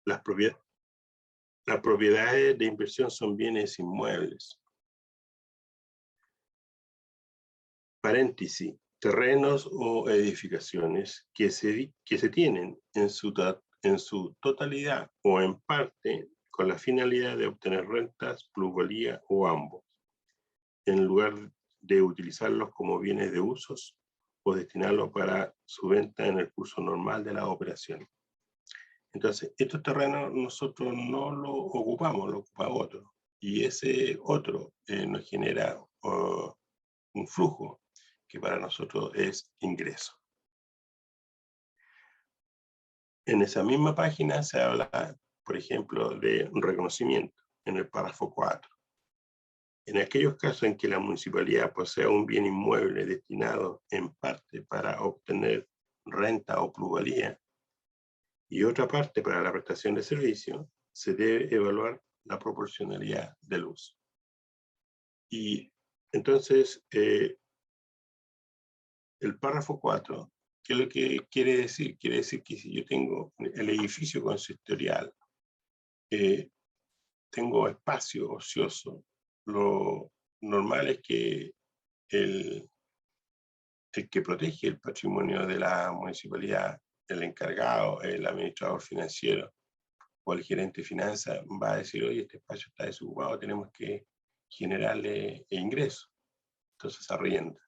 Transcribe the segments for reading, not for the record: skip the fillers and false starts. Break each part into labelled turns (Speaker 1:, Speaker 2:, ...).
Speaker 1: Las propiedades de inversión son bienes inmuebles. Paréntesis, terrenos o edificaciones que se tienen en su totalidad o en parte con la finalidad de obtener rentas, plusvalía o ambos, en lugar de utilizarlos como bienes de usos o destinarlos para su venta en el curso normal de la operación. Entonces, estos terrenos nosotros no los ocupamos, lo ocupa otro. Y ese otro nos genera un flujo que para nosotros es ingreso. En esa misma página se habla, por ejemplo, de reconocimiento, en el párrafo 4. En aquellos casos en que la municipalidad posea un bien inmueble destinado en parte para obtener renta o plusvalía y otra parte para la prestación de servicio, se debe evaluar la proporcionalidad del uso. Y entonces, el párrafo 4, ¿qué es lo que quiere decir? Quiere decir que si yo tengo el edificio consistorial, tengo espacio ocioso, lo normal es que el que protege el patrimonio de la municipalidad, el encargado, el administrador financiero o el gerente de finanzas, va a decir, oye, este espacio está desocupado, tenemos que generarle ingresos. Entonces arrienda.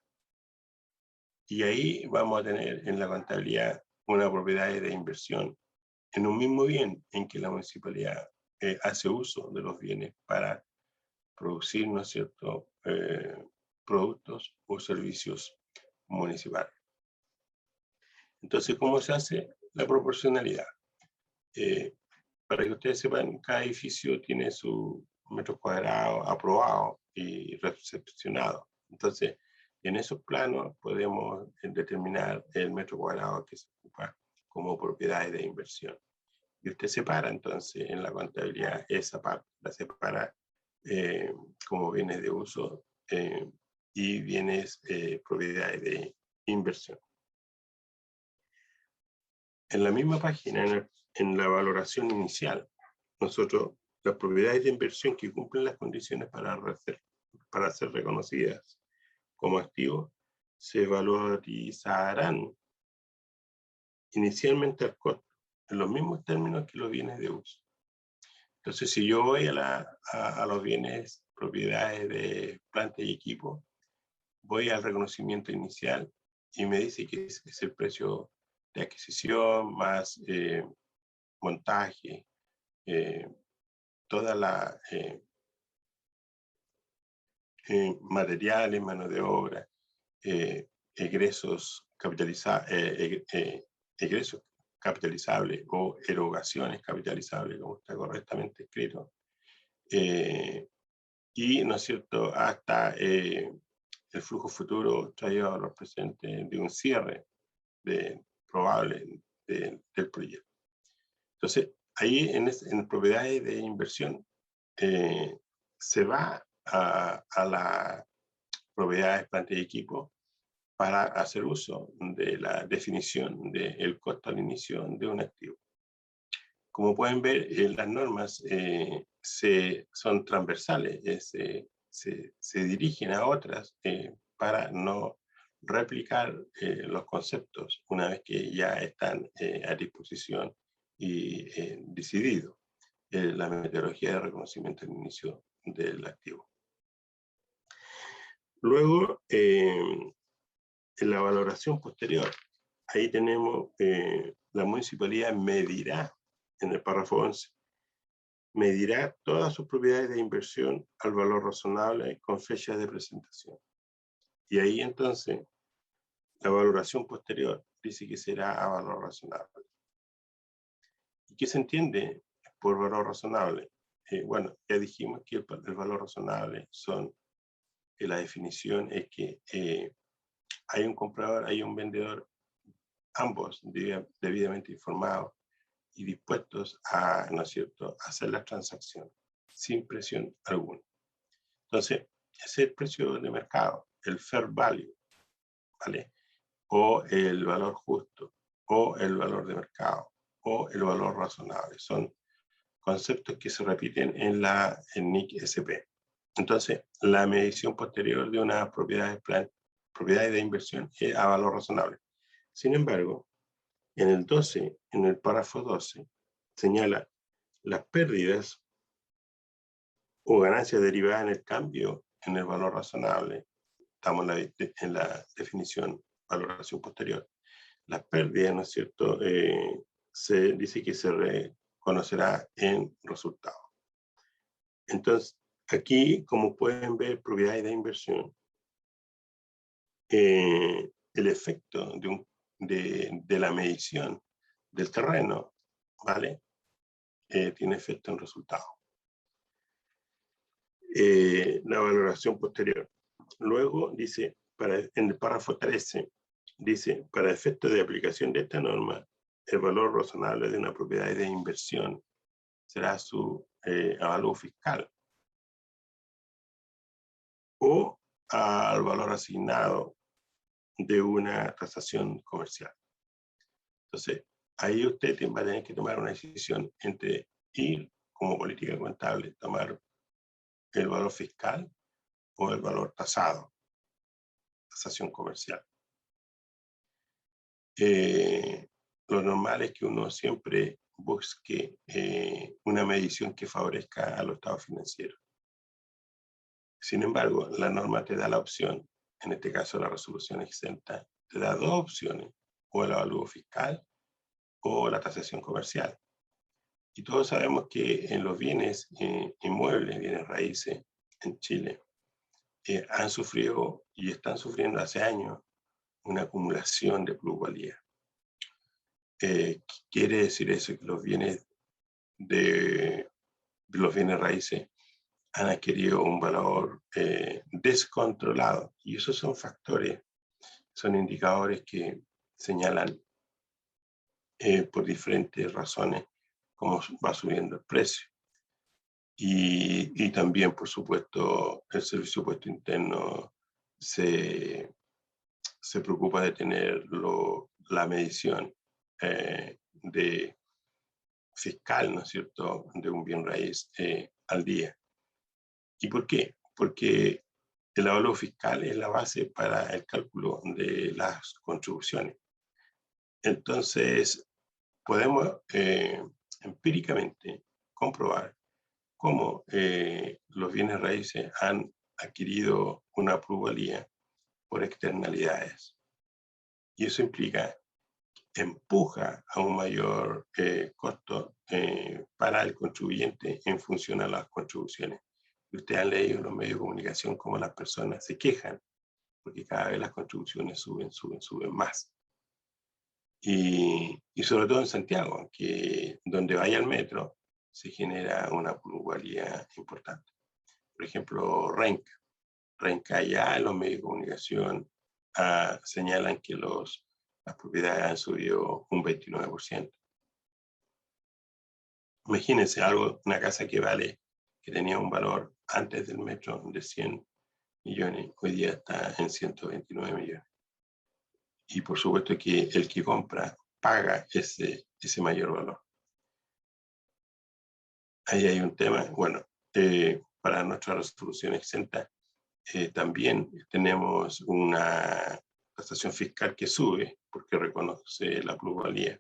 Speaker 1: Y ahí vamos a tener en la contabilidad una propiedad de inversión en un mismo bien en que la municipalidad hace uso de los bienes para producir, ¿no es cierto?, productos o servicios municipales. Entonces, ¿cómo se hace la proporcionalidad? Para que ustedes sepan, cada edificio tiene su metros cuadrados aprobado y recepcionado. Entonces, en esos planos podemos determinar el metro cuadrado que se ocupa como propiedades de inversión. Y usted separa entonces en la contabilidad esa parte, la separa como bienes de uso y bienes propiedades de inversión. En la misma página, en la valoración inicial, nosotros las propiedades de inversión que cumplen las condiciones para ser reconocidas como activos se valorizarán inicialmente al costo, en los mismos términos que los bienes de uso. Entonces, si yo voy a los bienes, propiedades de planta y equipo, voy al reconocimiento inicial y me dice que es el precio de adquisición más montaje, toda la materiales, mano de obra, egresos capitalizables o erogaciones capitalizables, como está correctamente escrito, y, ¿no es cierto?, hasta el flujo futuro traído a los presentes de un cierre probable del proyecto. Entonces, ahí en propiedades de inversión se va a la propiedades, planta y equipo para hacer uso de la definición del costo al inicio de un activo. Como pueden ver, las normas son transversales, se dirigen a otras para no replicar los conceptos una vez que ya están a disposición y decidido la metodología de reconocimiento al inicio del activo. Luego, en la valoración posterior, ahí tenemos la municipalidad medirá, en el párrafo 11, medirá todas sus propiedades de inversión al valor razonable con fecha de presentación. Y ahí entonces la valoración posterior dice que será a valor razonable. ¿Y qué se entiende por valor razonable? Bueno, ya dijimos que el valor razonable son, la definición es que hay un comprador, hay un vendedor, ambos debidamente informados y dispuestos a, ¿no es cierto?, a hacer las transacciones sin presión alguna. Entonces, ese es el precio de mercado, el fair value, ¿vale? O el valor justo, o el valor de mercado, o el valor razonable. Son conceptos que se repiten en la NIC-SP. Entonces, la medición posterior de una propiedades de inversión es a valor razonable. Sin embargo, en el 12, en el párrafo 12, señala las pérdidas o ganancias derivadas en el cambio en el valor razonable. Estamos en la definición valoración posterior. Las pérdidas, ¿no es cierto? Se dice que se reconocerá en resultados. Entonces, aquí, como pueden ver, propiedades de inversión, el efecto de la medición del terreno, ¿vale? Tiene efecto en resultados. La valoración posterior. Luego dice, en el párrafo 13, dice, para efectos de aplicación de esta norma, el valor razonable de una propiedad de inversión será su avalúo fiscal o al valor asignado de una tasación comercial. Entonces, ahí usted va a tener que tomar una decisión entre ir como política contable, tomar el valor fiscal o el valor tasado, tasación comercial. Lo normal es que uno siempre busque una medición que favorezca a los estados financieros. Sin embargo, la norma te da la opción, en este caso la resolución exenta, te da dos opciones, o el avalúo fiscal o la tasación comercial. Y todos sabemos que en los bienes inmuebles, bienes raíces en Chile, han sufrido y están sufriendo hace años una acumulación de plusvalía. Quiere decir eso, que los bienes de los bienes raíces han adquirido un valor descontrolado. Y esos son factores, son indicadores que señalan por diferentes razones cómo va subiendo el precio. Y también, por supuesto, el Servicio de Puesto Interno se preocupa de tener la medición de fiscal, ¿no es cierto?, de un bien raíz al día. ¿Y por qué? Porque el avalúo fiscal es la base para el cálculo de las contribuciones. Entonces, podemos empíricamente comprobar cómo los bienes raíces han adquirido una plusvalía por externalidades. Y eso empuja a un mayor costo para el contribuyente en función a las contribuciones. Ustedes han leído en los medios de comunicación cómo las personas se quejan porque cada vez las contribuciones suben más. Y sobre todo en Santiago, que donde vaya el metro se genera una plusvalía importante. Por ejemplo, Renca ya en los medios de comunicación señalan que las propiedades han subido un 29%. Imagínense una casa que tenía un valor antes del metro de 100 millones, hoy día está en 129 millones. Y por supuesto que el que compra paga ese mayor valor. Ahí hay un tema, bueno, para nuestra resolución exenta, también tenemos una tasación fiscal que sube porque reconoce la plusvalía,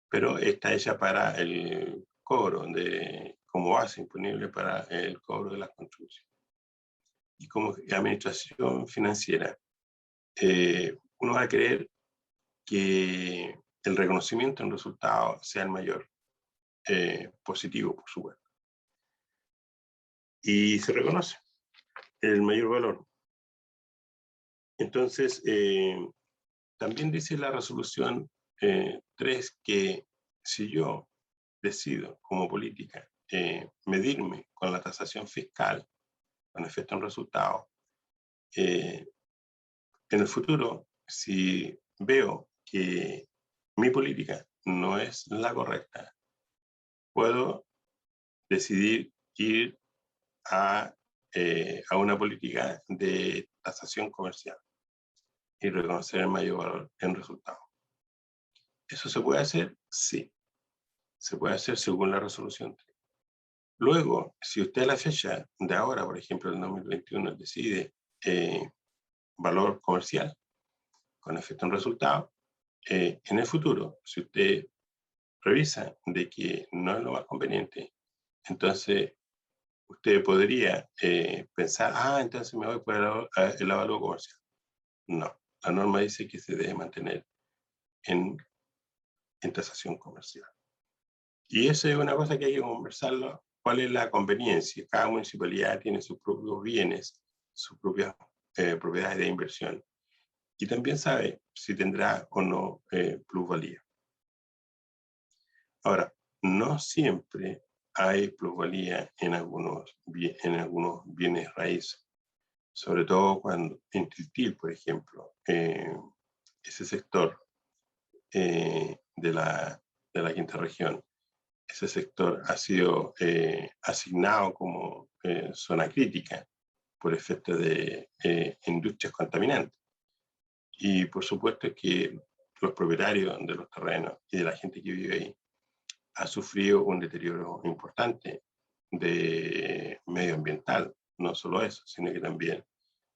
Speaker 1: pero está hecha para el cobro como base imponible para el cobro de las contribuciones. Y como administración financiera, uno va a querer que el reconocimiento en resultado sea el mayor, positivo, por supuesto. Y se reconoce el mayor valor. Entonces, también dice la resolución 3 que si yo decido como política medirme con la tasación fiscal con efecto en resultado, en el futuro, si veo que mi política no es la correcta, puedo decidir ir a una política de tasación comercial y reconocer el mayor valor en resultado. ¿Eso se puede hacer? Sí. Se puede hacer según la resolución 3. Luego, si usted a la fecha de ahora, por ejemplo, el 2021, decide valor comercial con efecto en resultado, en el futuro, si usted revisa de que no es lo más conveniente, entonces usted podría pensar, entonces me voy por el avalúo comercial. No, la norma dice que se debe mantener en tasación comercial. Y eso es una cosa que hay que conversarlo. ¿Cuál es la conveniencia? Cada municipalidad tiene sus propios bienes, sus propias propiedades de inversión. Y también sabe si tendrá o no plusvalía. Ahora, no siempre hay plusvalía en algunos bienes raíces, sobre todo cuando en Tiltil, por ejemplo, ese sector de la quinta región, ese sector ha sido asignado como zona crítica por efecto de industrias contaminantes. Y por supuesto que los propietarios de los terrenos y de la gente que vive ahí ha sufrido un deterioro importante de medioambiental, no solo eso, sino que también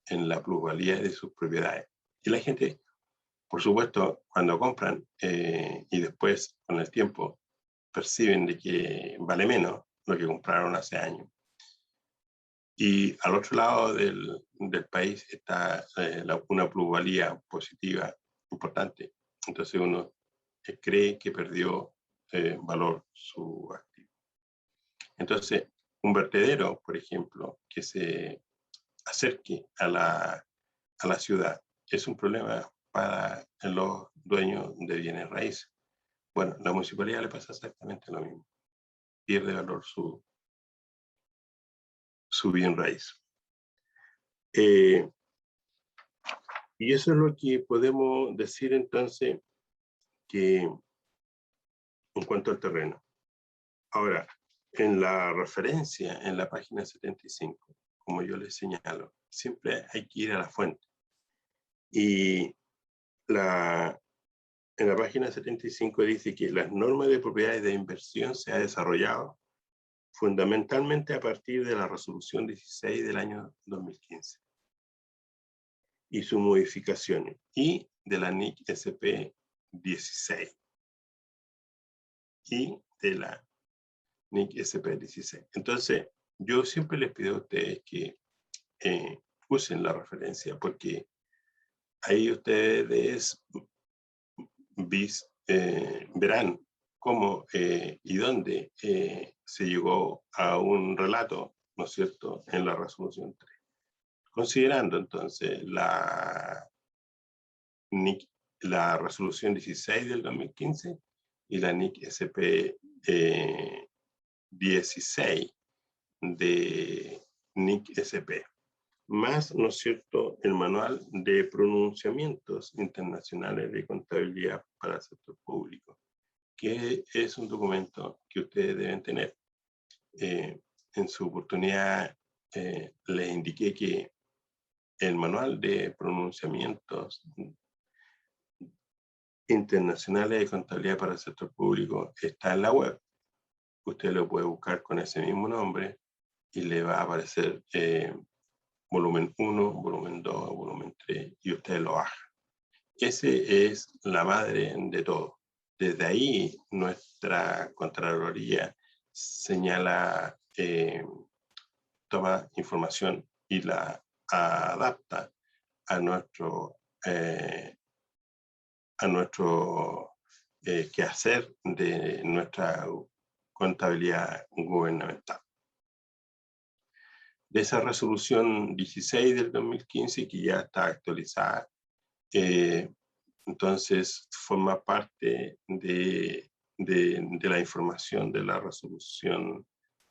Speaker 1: en la plusvalía de sus propiedades. Y la gente, por supuesto, cuando compran y después con el tiempo perciben de que vale menos lo que compraron hace años. Y al otro lado del país está una plusvalía positiva importante. Entonces uno cree que perdió valor su activo. Entonces, un vertedero, por ejemplo, que se acerque a la ciudad, es un problema para los dueños de bienes raíces. Bueno, la municipalidad le pasa exactamente lo mismo. Pierde valor su bien raíz. Y eso es lo que podemos decir entonces que en cuanto al terreno. Ahora, en la referencia, en la página 75, como yo les señalo, siempre hay que ir a la fuente. Y en la página 75 dice que las normas de propiedades de inversión se ha desarrollado fundamentalmente a partir de la resolución 16 del año 2015 y sus modificaciones, y de la NIC SP 16 y de la NIC SP 16. Entonces, yo siempre les pido a ustedes que usen la referencia, porque ahí ustedes verán cómo y dónde se llegó a un relato, ¿no es cierto?, en la resolución 3. Considerando entonces la resolución 16 del 2015 y la NIC SP 16 de NIC SP, más, ¿no es cierto?, el manual de pronunciamientos internacionales de contabilidad para el sector público, que es un documento que ustedes deben tener. En su oportunidad les indiqué que el manual de pronunciamientos internacionales de contabilidad para el sector público está en la web. Usted lo puede buscar con ese mismo nombre y le va a aparecer volumen 1, volumen 2, volumen 3, y usted lo baja. Ese es la madre de todo. Desde ahí nuestra Contraloría señala, toma información y la adapta a nuestro quehacer de nuestra contabilidad gubernamental. De esa resolución 16 del 2015, que ya está actualizada, entonces forma parte de la información de la resolución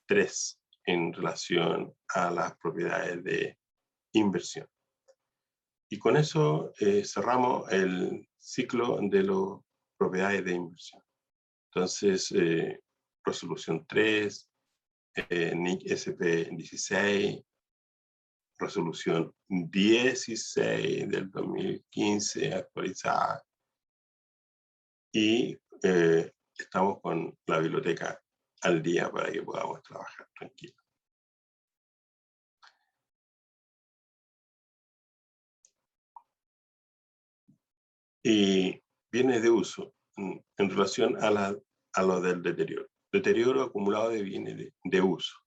Speaker 1: 3 en relación a las propiedades de inversión. Y con eso cerramos el ciclo de las propiedades de inversión. Entonces, resolución 3, NIC SP 16, resolución 16 del 2015 actualizada, y estamos con la biblioteca al día para que podamos trabajar tranquilos. Y bienes de uso en relación a lo del deterioro. Deterioro acumulado de bienes de uso.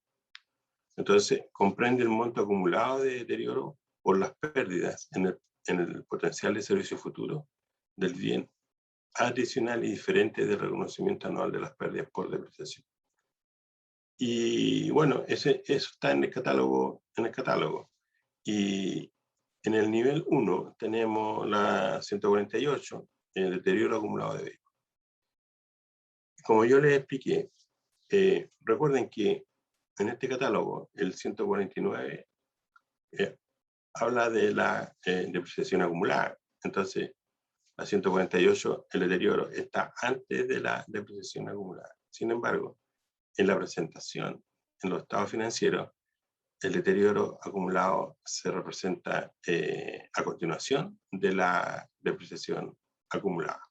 Speaker 1: Entonces, comprende el monto acumulado de deterioro por las pérdidas en el potencial de servicio futuro del bien adicional y diferente del reconocimiento anual de las pérdidas por depreciación. Y bueno, eso está en el catálogo. Y en el nivel 1 tenemos la 148, el deterioro acumulado de vehículos. Como yo les expliqué, recuerden que en este catálogo, el 149 habla de la depreciación acumulada. Entonces, la 148, el deterioro, está antes de la depreciación acumulada. Sin embargo, en la presentación, en los estados financieros, el deterioro acumulado se representa a continuación de la depreciación acumulada.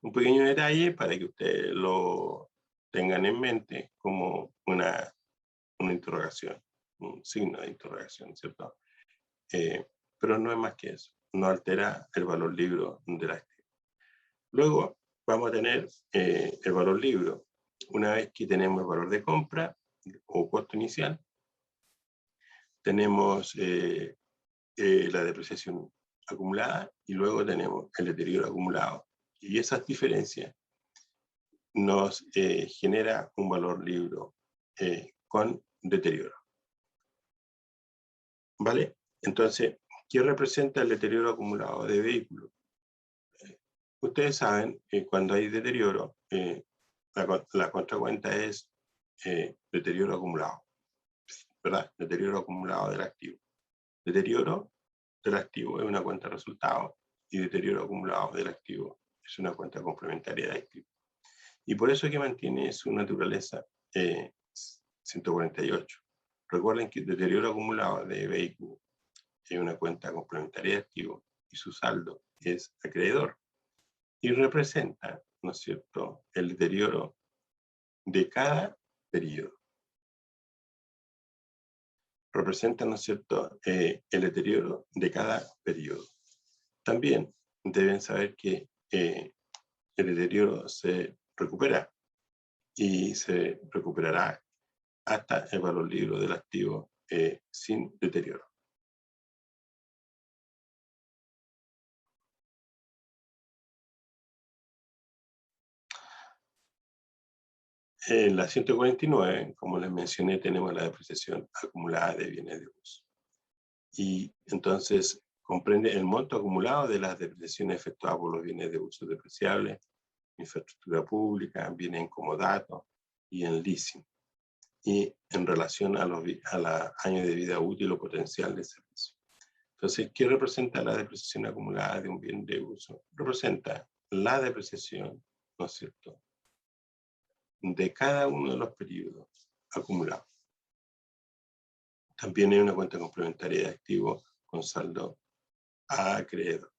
Speaker 1: Un pequeño detalle para que ustedes lo tengan en mente como una interrogación, un signo de interrogación, ¿cierto? Pero no es más que eso, no altera el valor libro del activo. Luego vamos a tener el valor libro. Una vez que tenemos el valor de compra o costo inicial, tenemos la depreciación acumulada y luego tenemos el deterioro acumulado. Y esas diferencias nos genera un valor libro con deterioro. ¿Vale? Entonces, ¿qué representa el deterioro acumulado de vehículos? Ustedes saben que cuando hay deterioro, la contracuenta es deterioro acumulado, ¿verdad? Deterioro acumulado del activo. Deterioro del activo es una cuenta de resultados y deterioro acumulado del activo es una cuenta complementaria de activo. Y por eso es que mantiene su naturaleza 148. Recuerden que el deterioro acumulado de vehículo es una cuenta complementaria de activo y su saldo es acreedor. Y representa, ¿no es cierto?, el deterioro de cada periodo. Representa, ¿no es cierto?, el deterioro de cada periodo. También deben saber que el deterioro se recupera y se recuperará hasta el valor libro del activo sin deterioro. En la 149, como les mencioné, tenemos la depreciación acumulada de bienes de uso. Y entonces comprende el monto acumulado de las depreciaciones efectuadas por los bienes de uso depreciables, infraestructura pública, bienes en comodato y en leasing, y en relación a los años de vida útil o potencial de servicio. Entonces, ¿qué representa la depreciación acumulada de un bien de uso? Representa la depreciación, ¿no es cierto?, de cada uno de los periodos acumulados. También hay una cuenta complementaria de activos con saldo a acreedor.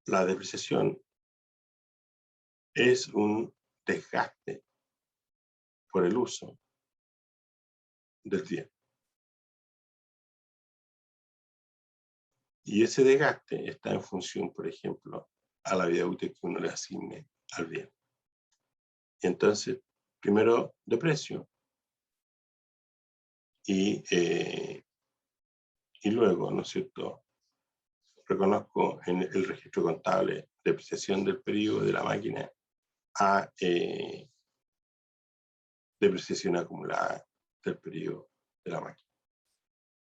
Speaker 1: La depreciación es un desgaste por el uso del bien. Y ese desgaste está en función, por ejemplo, a la vida útil que uno le asigne al bien. Entonces, primero deprecio y luego, ¿no es cierto?, reconozco en el registro contable depreciación del periodo de la máquina a depreciación acumulada del periodo de la máquina.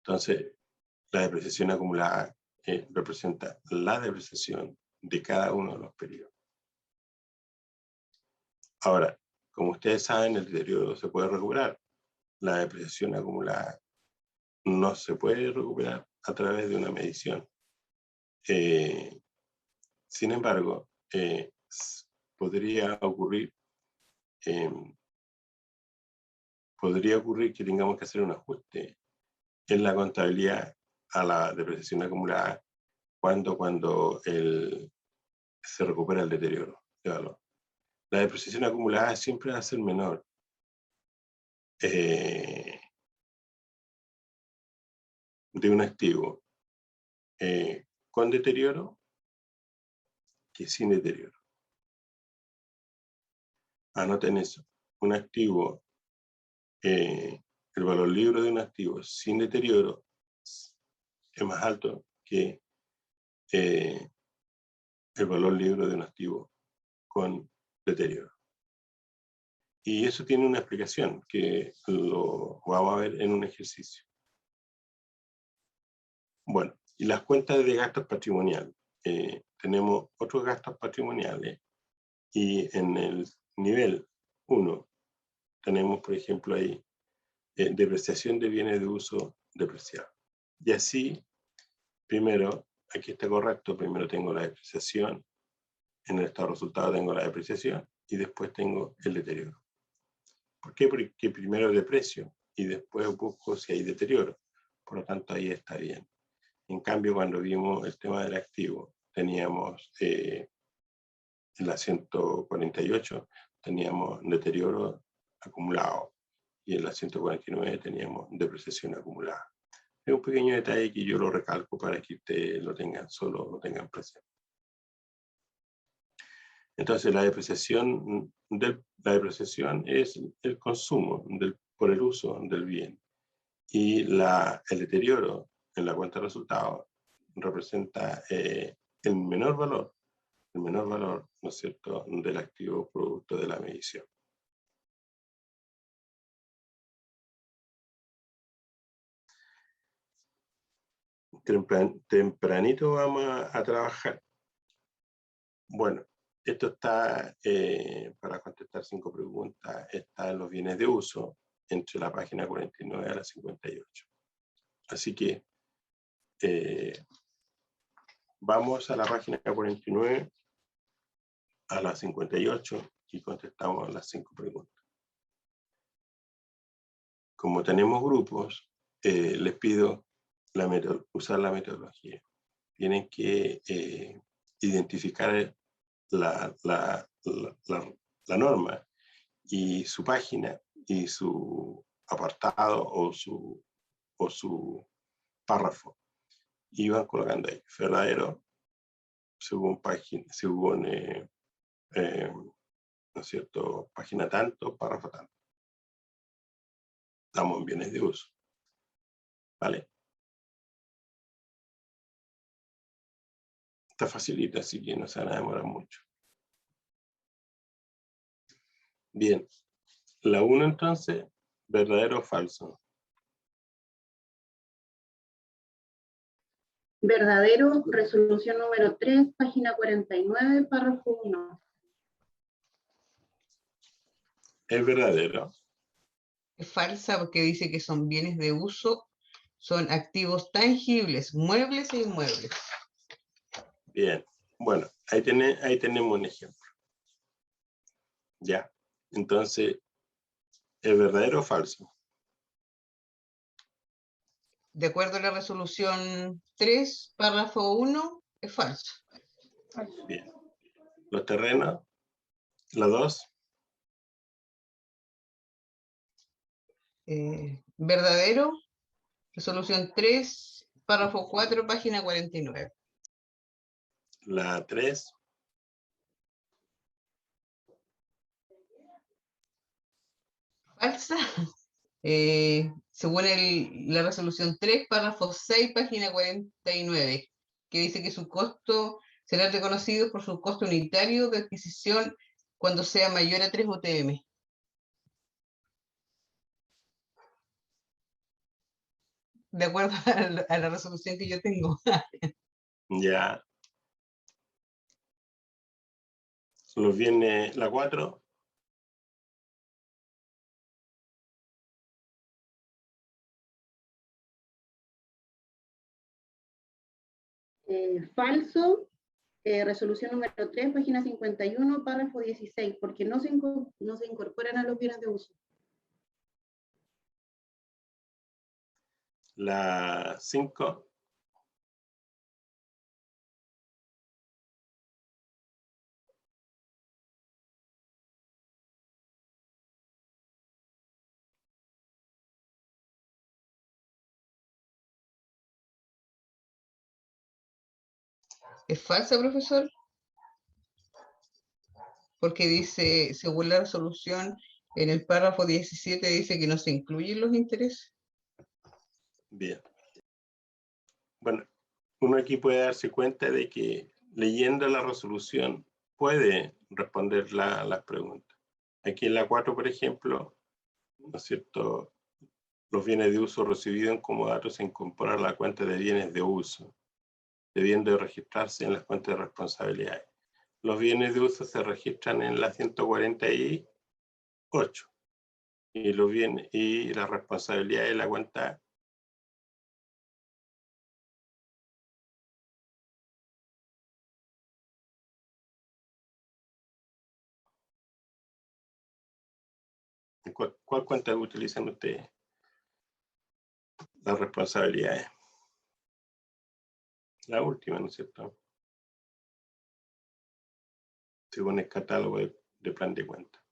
Speaker 1: Entonces, la depreciación acumulada representa la depreciación de cada uno de los periodos. Ahora, como ustedes saben, el deterioro se puede recuperar. La depreciación acumulada no se puede recuperar a través de una medición. Sin embargo, podría ocurrir que tengamos que hacer un ajuste en la contabilidad a la depreciación acumulada cuando se recupera el deterioro de valor. la depreciación acumulada siempre va a ser menor de un activo con deterioro que sin deterioro. Anoten eso. Un activo, el valor libre de un activo sin deterioro es más alto que el valor libre de un activo con deterioro. Y eso tiene una explicación que lo vamos a ver en un ejercicio. Bueno, y las cuentas de gastos patrimoniales. Tenemos otros gastos patrimoniales y en el nivel 1 tenemos, por ejemplo, ahí depreciación de bienes de uso depreciados. Y así, primero, aquí está correcto, primero tengo la depreciación, en el estado de resultado tengo la depreciación y después tengo el deterioro. ¿Por qué? Porque primero deprecio y después busco si hay deterioro. Por lo tanto, ahí está bien. En cambio, cuando vimos el tema del activo, teníamos en la 148, teníamos deterioro acumulado y en la 149 teníamos depreciación acumulada. Es un pequeño detalle que yo lo recalco para que ustedes lo tengan presente. Entonces, la depreciación es el consumo por el uso del bien. Y el deterioro en la cuenta de resultados representa el menor valor, ¿no es cierto?, del activo producto de la medición. Tempranito vamos a trabajar. Bueno, esto está, para contestar 5 preguntas, está en los bienes de uso, entre la página 49 a la 58. Así que vamos a la página 49, a la 58, y contestamos las 5 preguntas. Como tenemos grupos, les pido usar la metodología. Tienen que identificar la norma y su página y su apartado o su párrafo. Y van colocando ahí, verdadero, según página, según, ¿no es cierto?, página tanto, párrafo tanto. Estamos en bienes de uso. ¿Vale? Está facilita, así que no se van a demorar mucho. Bien. La 1 entonces, verdadero o falso.
Speaker 2: Verdadero, resolución número 3, página 49, párrafo 1.
Speaker 1: Es verdadero.
Speaker 3: Es falsa porque dice que son bienes de uso, son activos tangibles, muebles e inmuebles.
Speaker 1: Bien. Bueno, ahí tenemos un ejemplo. Ya. Entonces, ¿es verdadero o falso?
Speaker 3: De acuerdo a la resolución 3, párrafo 1, es falso.
Speaker 1: Bien. Los terrenos, la 2.
Speaker 3: Verdadero, resolución 3, párrafo 4, página 49.
Speaker 1: La 3.
Speaker 3: Falsa. Según la resolución 3, párrafo 6, página 49, que dice que su costo será reconocido por su costo unitario de adquisición cuando sea mayor a 3 UTM. De acuerdo a la resolución que yo tengo.
Speaker 1: Ya. Los viene la 4.
Speaker 2: Falso, resolución número 3, página 51, párrafo 16, porque no se incorporan a los bienes de uso.
Speaker 1: La 5.
Speaker 3: ¿Es falsa, profesor? Porque dice, según la resolución, en el párrafo 17 dice que no se incluyen los intereses.
Speaker 1: Bien. Bueno, uno aquí puede darse cuenta de que leyendo la resolución puede responder las preguntas. Aquí en la 4, por ejemplo, ¿no es cierto? Los bienes de uso recibidos en comodato se incorporan a la cuenta de bienes de uso, debiendo registrarse en las cuentas de responsabilidades. Los bienes de uso se registran en la 148 y los bienes y la responsabilidad de la cuenta ¿cuál cuenta utilizan ustedes? Las responsabilidades. La última, ¿no es cierto? Según el catálogo de plan de cuenta.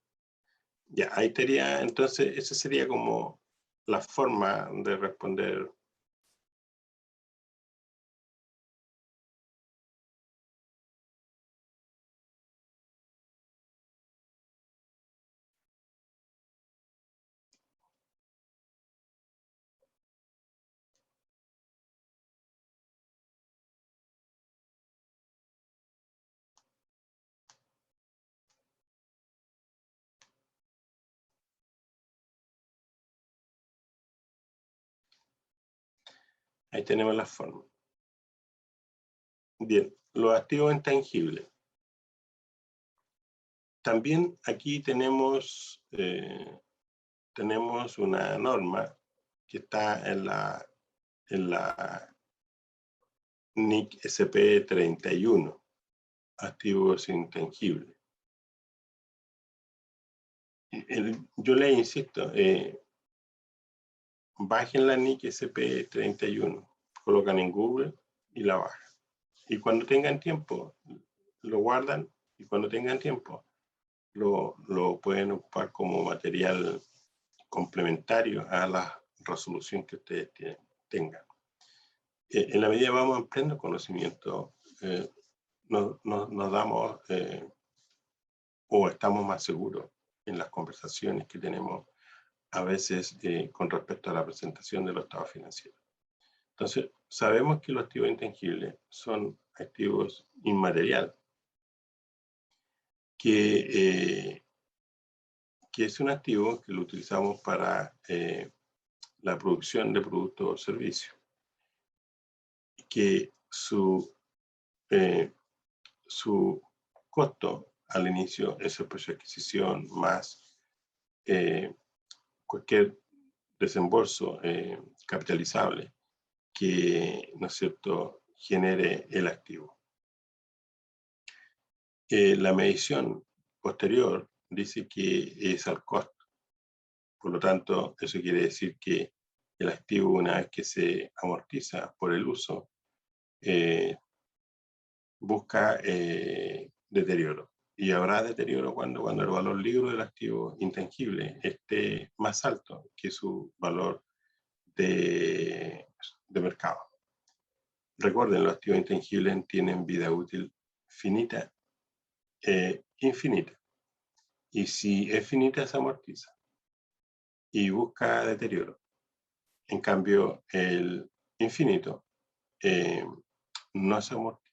Speaker 1: Ya, ahí estaría, entonces, esa sería como la forma de responder. Ahí tenemos la forma. Bien, los activos intangibles. También aquí tenemos una norma que está en la NIC SP 31, activos intangibles. Yo le insisto, bajen la NIC SP 31, colocan en Google y la bajan. Y cuando tengan tiempo, lo guardan y cuando tengan tiempo, lo pueden ocupar como material complementario a la resolución que ustedes tengan. En la medida que vamos ampliando conocimiento, nos damos o estamos más seguros en las conversaciones que tenemos a veces con respecto a la presentación de los estados financieros. Entonces, sabemos que los activos intangibles son activos inmateriales, que es un activo que lo utilizamos para la producción de productos o servicios, que su costo al inicio es el precio de adquisición más cualquier desembolso capitalizable que, ¿no es cierto?, genere el activo. La medición posterior dice que es al costo. Por lo tanto, eso quiere decir que el activo, una vez que se amortiza por el uso, busca deterioro. Y habrá deterioro cuando el valor líquido del activo intangible esté más alto que su valor de mercado. Recuerden, los activos intangibles tienen vida útil finita, infinita. Y si es finita, se amortiza y busca deterioro. En cambio, el infinito no se amortiza.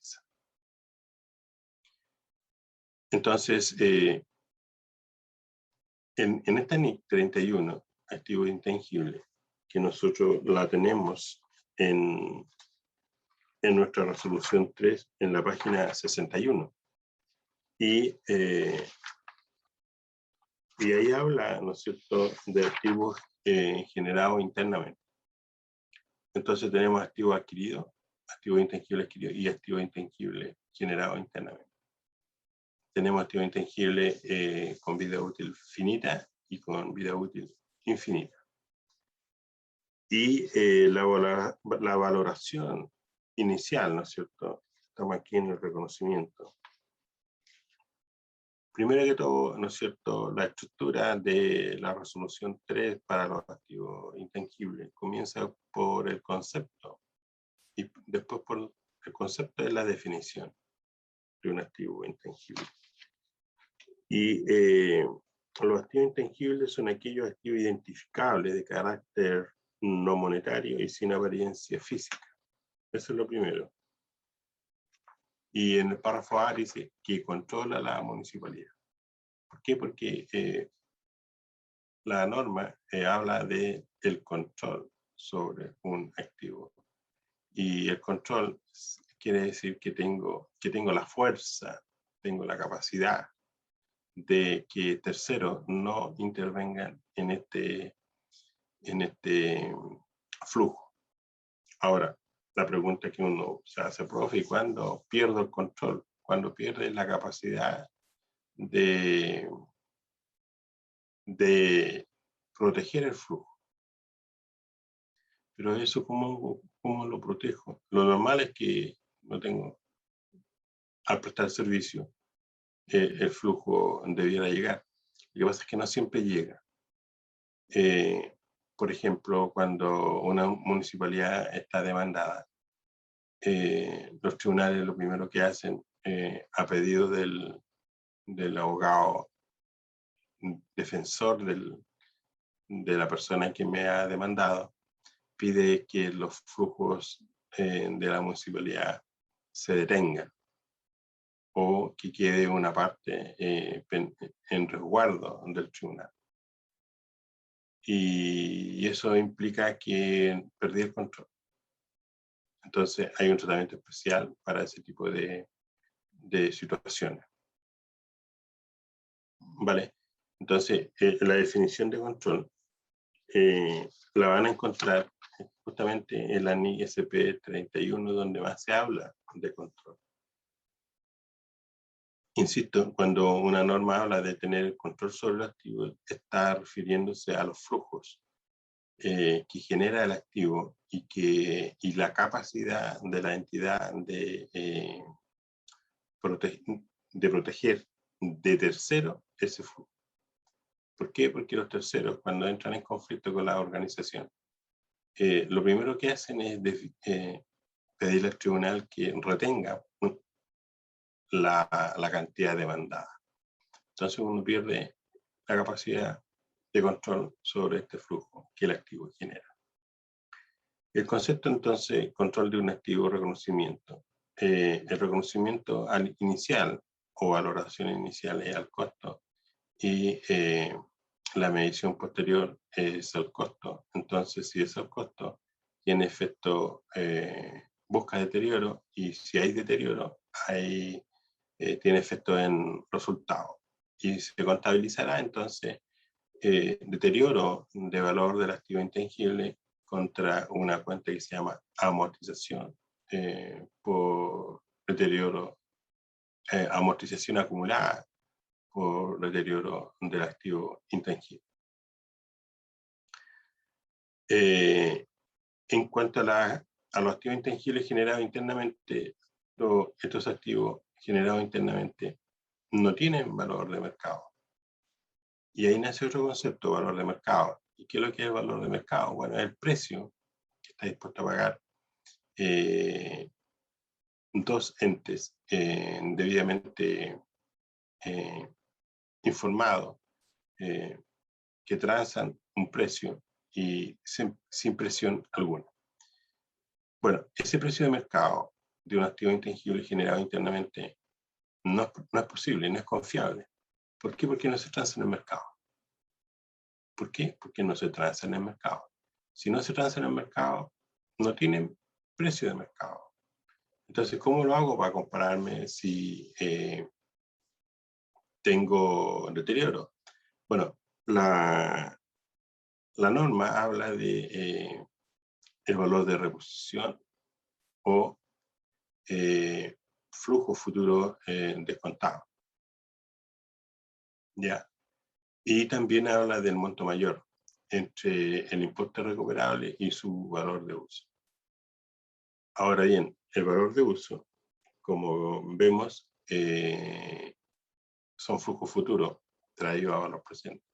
Speaker 1: Entonces, en esta NIC 31, activo intangible, que nosotros la tenemos en nuestra resolución 3, en la página 61. Y ahí habla, ¿no es cierto?, de activos generados internamente. Entonces tenemos activo adquirido, activo intangible adquirido y activo intangible generado internamente. Tenemos activo intangible con vida útil finita y con vida útil infinita. Y la valoración inicial, ¿no es cierto? Estamos aquí en el reconocimiento. Primero que todo, ¿no es cierto?, la estructura de la resolución 3 para los activos intangibles comienza por el concepto y después por el concepto es la definición de un activo intangible. Y los activos intangibles son aquellos activos identificables de carácter no monetario y sin apariencia física. Eso es lo primero. Y en el párrafo A dice que controla la municipalidad. ¿Por qué? Porque la norma habla del control sobre un activo. Y el control quiere decir que tengo la fuerza, tengo la capacidad de que terceros no intervengan en este flujo. Ahora, la pregunta que uno se hace, profe, ¿y cuándo pierdo el control? ¿Cuándo pierde la capacidad de proteger el flujo? Pero eso, ¿cómo lo protejo? Lo normal es que no tengo, al prestar servicio, el flujo debiera llegar. Lo que pasa es que no siempre llega. Por ejemplo, cuando una municipalidad está demandada, los tribunales lo primero que hacen, a pedido del abogado defensor de la persona que me ha demandado, pide que los flujos de la municipalidad se detengan o que quede una parte en resguardo del tribunal. Y eso implica que perdí el control. Entonces hay un tratamiento especial para ese tipo de situaciones. ¿Vale? Entonces, la definición de control la van a encontrar justamente en la NIC SP 31, donde más se habla de control. Insisto, cuando una norma habla de tener el control sobre el activo, está refiriéndose a los flujos que genera el activo y la capacidad de la entidad de proteger de tercero ese flujo. ¿Por qué? Porque los terceros, cuando entran en conflicto con la organización, lo primero que hacen es pedirle al tribunal que retenga la cantidad demandada. Entonces uno pierde la capacidad de control sobre este flujo que el activo genera. El concepto entonces, control de un activo, reconocimiento. El reconocimiento inicial o valoración inicial es al costo y la medición posterior es el costo. Entonces, si es el costo, tiene efecto, busca deterioro, y si hay deterioro, tiene efecto en resultado. Y se contabilizará entonces deterioro de valor del activo intangible contra una cuenta que se llama amortización por deterioro, amortización acumulada por deterioro del activo intangible. En cuanto a los activos intangibles generados internamente, estos activos generados internamente no tienen valor de mercado. Y ahí nace otro concepto, valor de mercado. ¿Y qué es lo que es el valor de mercado? Bueno, es el precio que está dispuesto a pagar dos entes debidamente informados que transan un precio y sin presión alguna. Bueno, ese precio de mercado de un activo intangible generado internamente no es posible, no es confiable. ¿Por qué? Porque no se transa en el mercado. ¿Por qué? Porque no se transa en el mercado. Si no se transa en el mercado, no tienen precio de mercado. Entonces, ¿cómo lo hago para compararme si tengo deterioro? Bueno, la norma habla de el valor de reposición o flujo futuro descontado. ¿Ya? Y también habla del monto mayor entre el importe recuperable y su valor de uso. Ahora bien, el valor de uso, como vemos, son flujos futuros traídos a valor presente.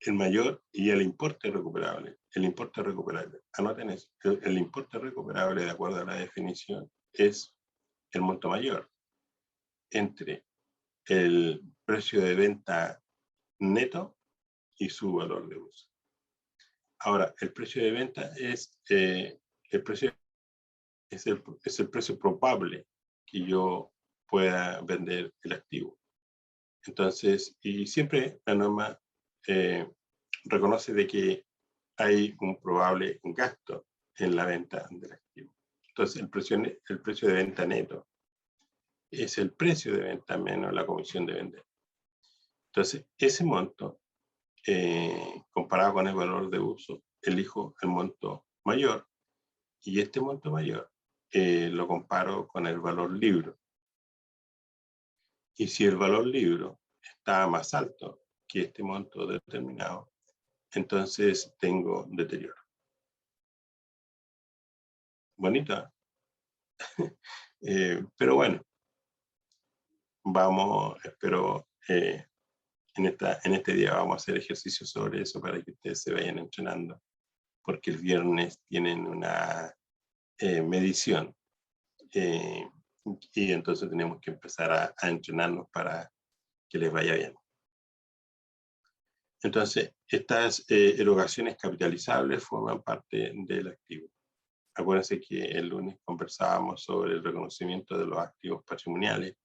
Speaker 1: el mayor y el importe recuperable. El importe recuperable, anoten eso, el importe recuperable, de acuerdo a la definición, es el monto mayor entre el precio de venta neto y su valor de uso. Ahora, el precio de venta es el precio probable que yo pueda vender el activo. Entonces, y siempre la norma reconoce de que hay un probable gasto en la venta del activo. Entonces, el precio de venta neto es el precio de venta menos la comisión de vender. Entonces, ese monto, comparado con el valor de uso, elijo el monto mayor, y este monto mayor lo comparo con el valor libro. Y si el valor libro está más alto que este monto determinado, entonces tengo deterioro. Bonita. Pero bueno, vamos, espero, en este día vamos a hacer ejercicios sobre eso para que ustedes se vayan entrenando, porque el viernes tienen una medición y entonces tenemos que empezar a entrenarnos para que les vaya bien. Entonces, estas erogaciones capitalizables forman parte del activo. Acuérdense que el lunes conversábamos sobre el reconocimiento de los activos patrimoniales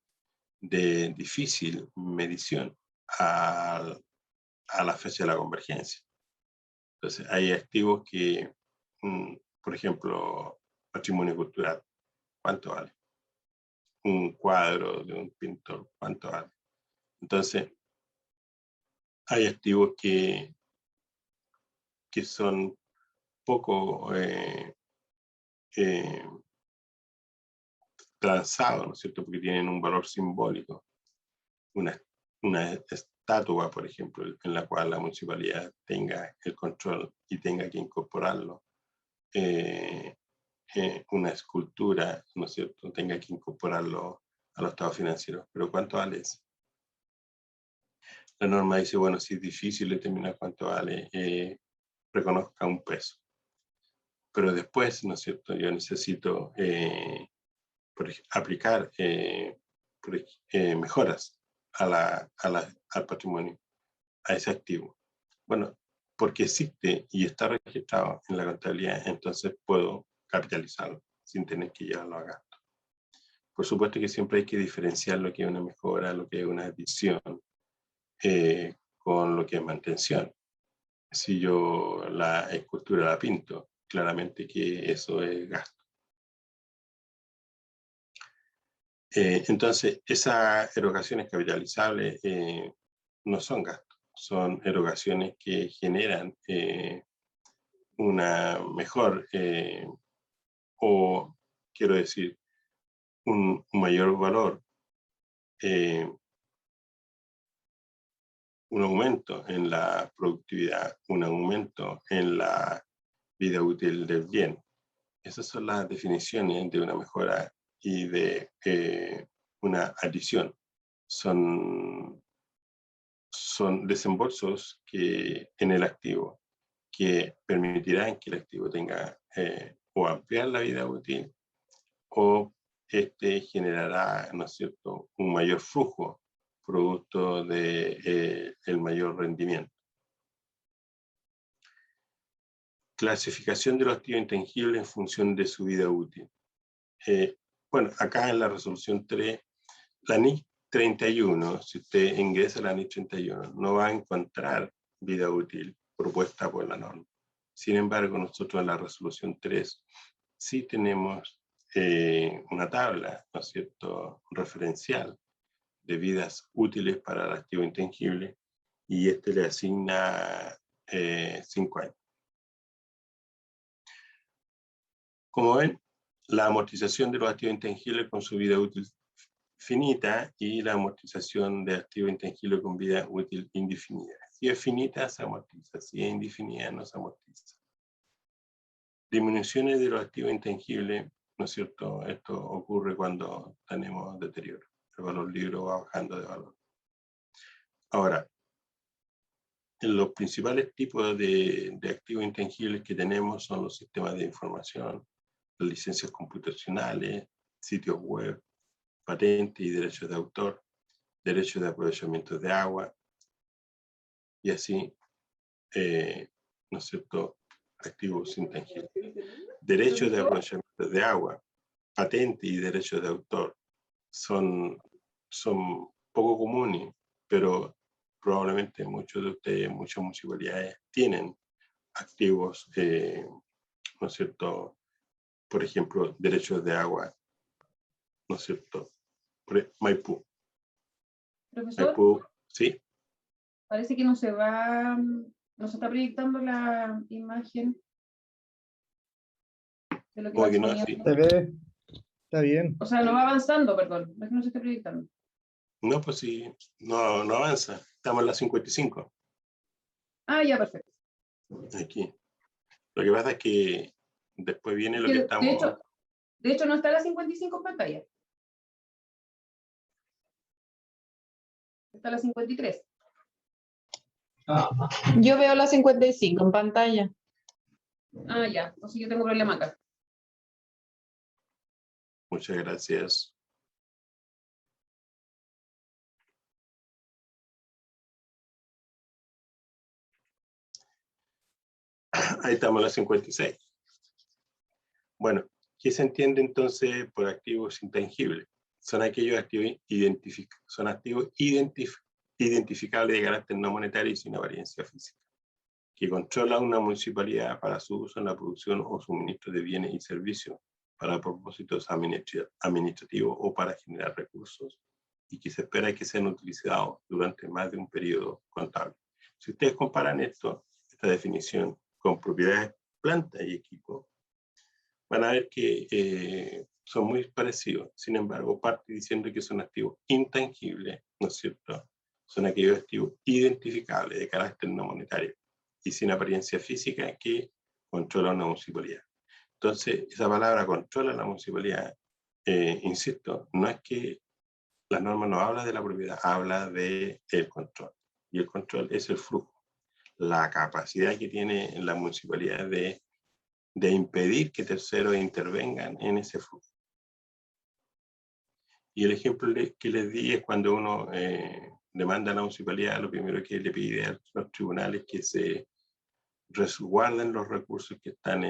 Speaker 1: de difícil medición a la fecha de la convergencia. Entonces, hay activos que, por ejemplo, patrimonio cultural, ¿cuánto vale? Un cuadro de un pintor, ¿cuánto vale? Entonces, hay activos que son poco transados, ¿no es cierto? Porque tienen un valor simbólico. Una estatua, por ejemplo, en la cual la municipalidad tenga el control y tenga que incorporarlo. Una escultura, ¿no es cierto?, tenga que incorporarlo a los estados financieros. Pero ¿cuánto vale eso? La norma dice, bueno, si es difícil determinar cuánto vale, reconozca un peso. Pero después, ¿no es cierto?, yo necesito aplicar mejoras al patrimonio, a ese activo. Bueno, porque existe y está registrado en la contabilidad, entonces puedo capitalizarlo sin tener que llevarlo a gasto. Por supuesto que siempre hay que diferenciar lo que es una mejora, lo que es una adición, con lo que es mantención. Si yo la escultura la pinto, claramente que eso es gasto. Entonces, esas erogaciones capitalizables no son gastos, son erogaciones que generan una mejor, o quiero decir, un mayor valor, un aumento en la productividad, un aumento en la vida útil del bien. Esas son las definiciones de una mejora y de una adición. Son desembolsos que en el activo que permitirán que el activo tenga o ampliar la vida útil o generará, ¿no es cierto?, un mayor flujo producto de el mayor rendimiento. Clasificación de los activos intangibles en función de su vida útil. Bueno, acá en la resolución 3, la NIC 31, si usted ingresa a la NIC 31, no va a encontrar vida útil propuesta por la norma. Sin embargo, nosotros en la resolución 3 sí tenemos una tabla, ¿no es cierto?, referencial de vidas útiles para el activo intangible, y le asigna 5 años. Como ven, la amortización de los activos intangibles con su vida útil finita y la amortización de activos intangibles con vida útil indefinida. Si es finita, se amortiza. Si es indefinida, no se amortiza. Disminuciones de los activos intangibles, ¿no es cierto? Esto ocurre cuando tenemos deterioro. El valor libro va bajando de valor. Ahora, los principales tipos de activos intangibles que tenemos son los sistemas de información, las licencias computacionales, sitios web, patentes y derechos de autor, derechos de aprovechamiento de agua, y así, ¿no es cierto?, activos intangibles. Derechos de aprovechamiento de agua, patentes y derechos de autor son poco comunes, pero probablemente muchos de ustedes, muchas municipalidades tienen activos, ¿no es cierto?, por ejemplo, derechos de agua, ¿no es cierto?, Maipú.
Speaker 4: Profesor,
Speaker 1: Maipú, ¿sí?
Speaker 4: parece que no se está proyectando la imagen de lo que
Speaker 1: ¿Cómo
Speaker 4: va
Speaker 1: que no?
Speaker 4: exponiendo.
Speaker 1: Sí.
Speaker 5: Se ve, está bien.
Speaker 4: O sea, no va avanzando, perdón, no es que no se esté proyectando.
Speaker 1: No, pues sí, no avanza. Estamos en la 55,
Speaker 4: Ah, ya, perfecto.
Speaker 1: aquí. Lo que pasa es que después viene lo que
Speaker 4: De
Speaker 1: estamos...
Speaker 4: hecho, no está la 55 en pantalla. Está la 53.
Speaker 6: Yo veo la 55 en pantalla.
Speaker 4: Ah, ya, entonces yo tengo problema acá.
Speaker 1: Muchas gracias. Ahí estamos en la 56. Bueno, ¿qué se entiende entonces por activos intangibles? Son aquellos activos identificables de carácter no monetario y sin apariencia física, que controla una municipalidad para su uso en la producción o suministro de bienes y servicios para propósitos administrativos o para generar recursos, y que se espera que sean utilizados durante más de un periodo contable. Si ustedes comparan esta definición con propiedades, planta y equipo, van a ver que son muy parecidos. Sin embargo, parte diciendo que son activos intangibles, ¿no es cierto? Son aquellos activos identificables de carácter no monetario y sin apariencia física que controla una municipalidad. Entonces, esa palabra controla la municipalidad, insisto, no es que la norma no habla de la propiedad, habla del control. Y el control es el flujo, la capacidad que tiene la municipalidad de impedir que terceros intervengan en ese flujo. Y el ejemplo que les di es cuando uno demanda a la municipalidad, lo primero que le pide a los tribunales que se resguarden los recursos que están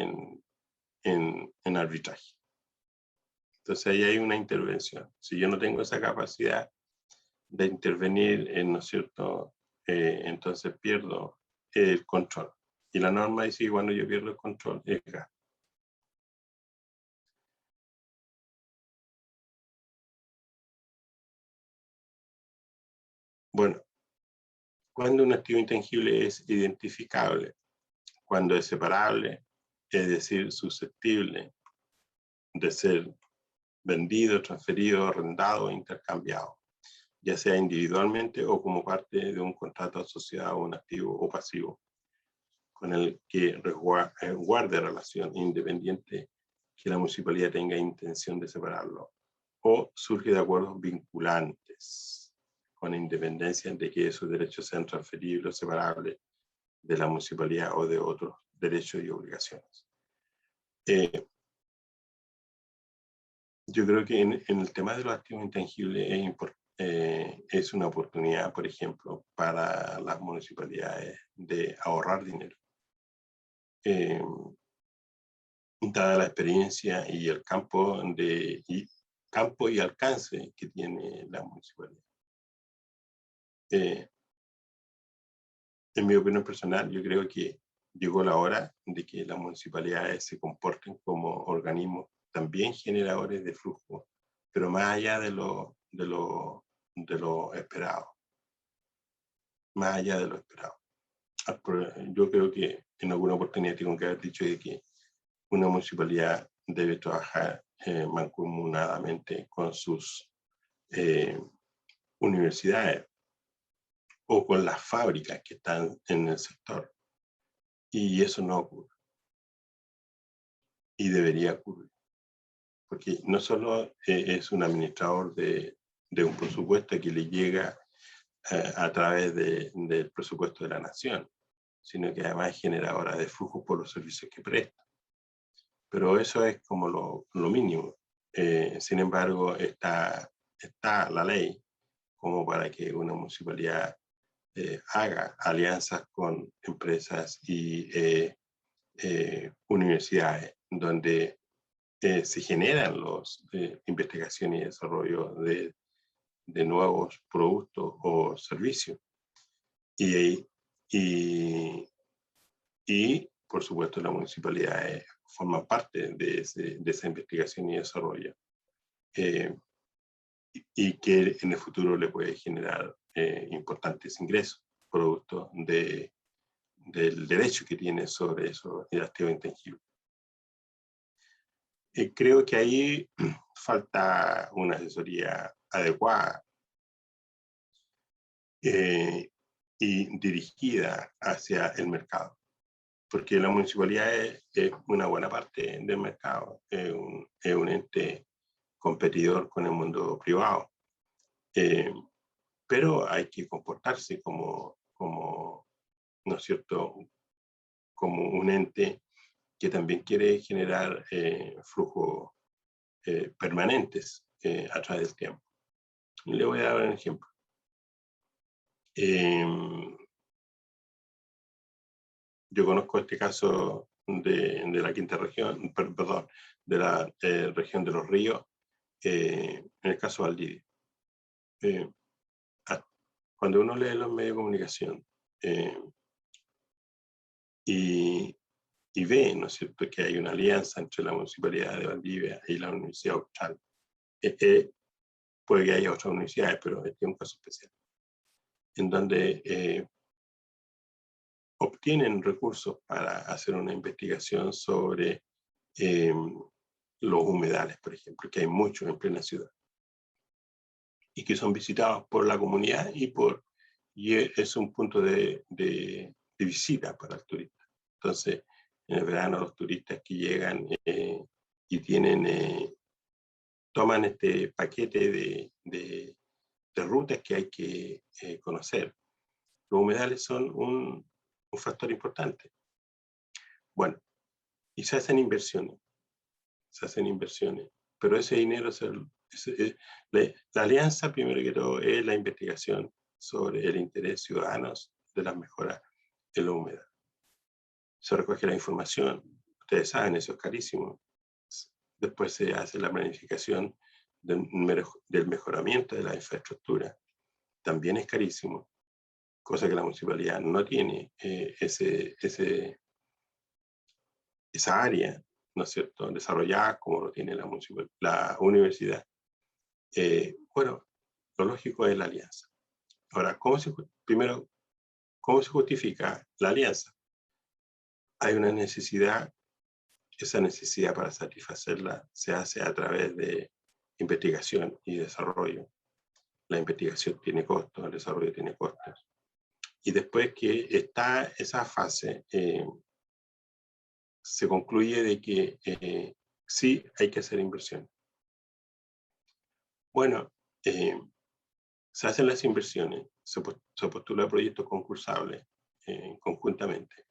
Speaker 1: en arbitraje. Entonces ahí hay una intervención. Si yo no tengo esa capacidad de intervenir, ¿no es cierto?, entonces pierdo el control. Y la norma dice que cuando yo pierdo el control es gasto. Bueno, cuando un activo intangible es identificable, cuando es separable, es decir, susceptible de ser vendido, transferido, arrendado o intercambiado, ya sea individualmente o como parte de un contrato asociado a un activo o pasivo, con el que guarde relación independiente que la municipalidad tenga intención de separarlo, o surge de acuerdos vinculantes, con independencia de que esos derechos sean transferibles o separables de la municipalidad o de otros derechos y obligaciones. Yo creo que en el tema de los activos intangibles es una oportunidad, por ejemplo, para las municipalidades de ahorrar dinero. Dada la experiencia y el campo y alcance que tiene la municipalidad. En mi opinión personal, yo creo que llegó la hora de que las municipalidades se comporten como organismos también generadores de flujo, pero más allá de lo esperado. Más allá de lo esperado. Yo creo que en alguna oportunidad tengo que haber dicho de que una municipalidad debe trabajar mancomunadamente con sus universidades o con las fábricas que están en el sector. Y eso no ocurre. Y debería ocurrir. Porque no solo es un administrador de un presupuesto que le llega a través del presupuesto de la nación, sino que además es generadora de flujos por los servicios que presta. Pero eso es como lo mínimo. Sin embargo, está la ley como para que una municipalidad haga alianzas con empresas y universidades donde se generan las investigaciones y desarrollo de nuevos productos o servicios. Y por supuesto, la municipalidad forma parte de esa investigación y desarrollo. Y que en el futuro le puede generar importantes ingresos, producto del derecho que tiene sobre eso, el activo intangible. Creo que ahí falta una asesoría adecuada y dirigida hacia el mercado, porque la municipalidad es una buena parte del mercado, es un ente competidor con el mundo privado. Pero hay que comportarse como, ¿no es cierto?, como un ente que también quiere generar flujos permanentes a través del tiempo. Le voy a dar un ejemplo. Yo conozco este caso de la quinta región, perdón, de la región de los ríos, en el caso de Valdivia. Cuando uno lee los medios de comunicación y ve, ¿no es cierto?, que hay una alianza entre la Municipalidad de Valdivia y la Universidad Austral. Puede que haya otras universidades, pero este es un caso especial, en donde obtienen recursos para hacer una investigación sobre los humedales, por ejemplo, que hay muchos en plena ciudad, y que son visitados por la comunidad y es un punto de visita para el turista. Entonces, en el verano los turistas que llegan y toman este paquete de rutas que hay que conocer. Los humedales son un factor importante. Bueno, y se hacen inversiones, pero ese dinero, la alianza, primero que todo, es la investigación sobre el interés ciudadano de las mejoras en la humedad. Se recoge la información, ustedes saben, eso es carísimo. Después se hace la planificación del mejoramiento de la infraestructura, también es carísimo, cosa que la municipalidad no tiene esa área, ¿no es cierto?, desarrollada como lo tiene la universidad. Bueno, lo lógico es la alianza. Ahora, primero, ¿cómo se justifica la alianza? Hay una necesidad, esa necesidad para satisfacerla se hace a través de investigación y desarrollo. La investigación tiene costos, el desarrollo tiene costos. Y después que está esa fase, se concluye de que sí hay que hacer inversiones. Bueno, se hacen las inversiones, se postula proyectos concursables conjuntamente.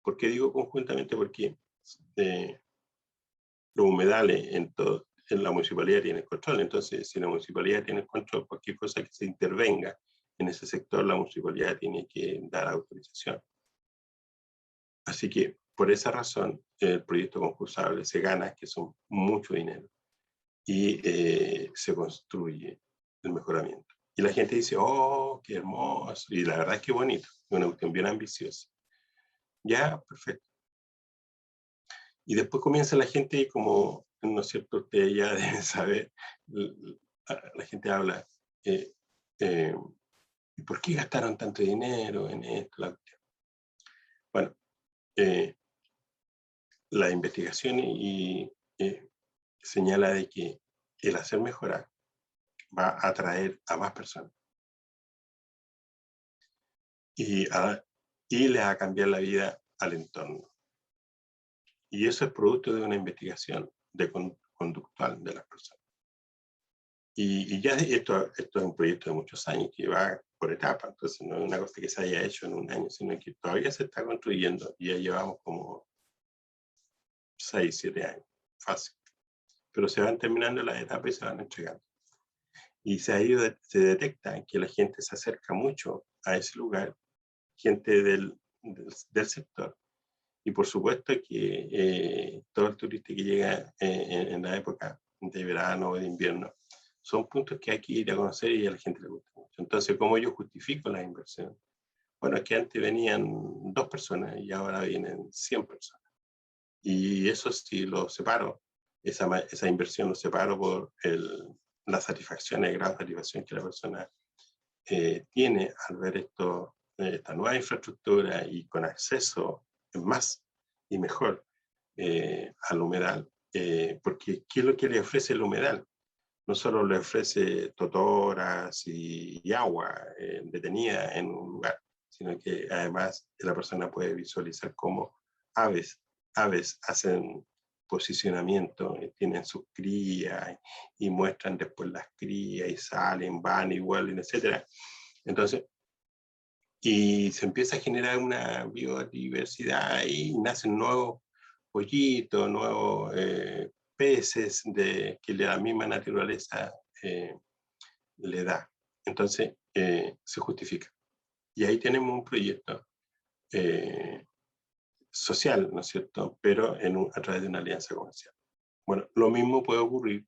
Speaker 1: ¿Por qué digo conjuntamente? Porque los humedales en la municipalidad tienen control. Entonces, si la municipalidad tiene control, cualquier cosa que se intervenga en ese sector, la municipalidad tiene que dar autorización. Así que, por esa razón, el proyecto concursable se gana, que son mucho dinero, y se construye el mejoramiento. Y la gente dice, oh, qué hermoso, y la verdad es que bonito, es una cuestión bien ambiciosa. Ya, perfecto. Y después comienza la gente, como, ¿no es cierto?, ustedes ya deben saber, la gente habla, ¿y por qué gastaron tanto dinero en esto? Bueno, la investigación señala de que el hacer mejorar va a atraer a más personas y le va a cambiar la vida al entorno. Y eso es producto de una investigación conductual de las personas. Y ya esto es un proyecto de muchos años que va por etapas. Entonces no es una cosa que se haya hecho en un año, sino que todavía se está construyendo y ya llevamos como 6, 7 años, fácil. Pero se van terminando las etapas y se van entregando. Y se detecta que la gente se acerca mucho a ese lugar, gente del sector. Y por supuesto que todo el turista que llega en la época de verano o de invierno son puntos que hay que ir a conocer y a la gente le gusta mucho. Entonces, ¿cómo yo justifico la inversión? Bueno, es que antes venían 2 personas y ahora vienen 100 personas. Y eso sí lo separo, esa inversión lo separo por la satisfacción, el grado de satisfacción que la persona tiene al ver esta nueva infraestructura y con acceso más y mejor al humedal. Porque ¿qué es lo que le ofrece el humedal? No solo le ofrece totoras y agua detenida en un lugar, sino que además la persona puede visualizar cómo aves hacen posicionamiento, tienen sus crías y muestran después las crías y salen, van y vuelven, etc. Entonces, y se empieza a generar una biodiversidad y nacen nuevos pollitos, nuevos peces que la misma naturaleza le da. Entonces, se justifica. Y ahí tenemos un proyecto social, ¿no es cierto? Pero a través de una alianza comercial. Bueno, lo mismo puede ocurrir,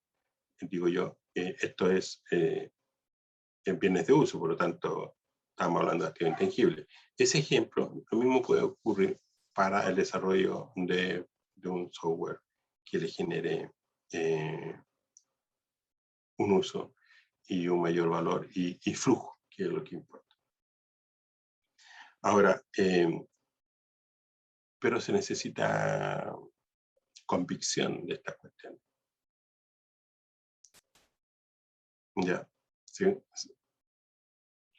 Speaker 1: digo yo, esto es en bienes de uso, por lo tanto, estamos hablando de activo intangible. Ese ejemplo, lo mismo puede ocurrir para el desarrollo de un software que le genere un uso y un mayor valor y flujo, que es lo que importa. Ahora, pero se necesita convicción de esta cuestión. Ya, ¿sí?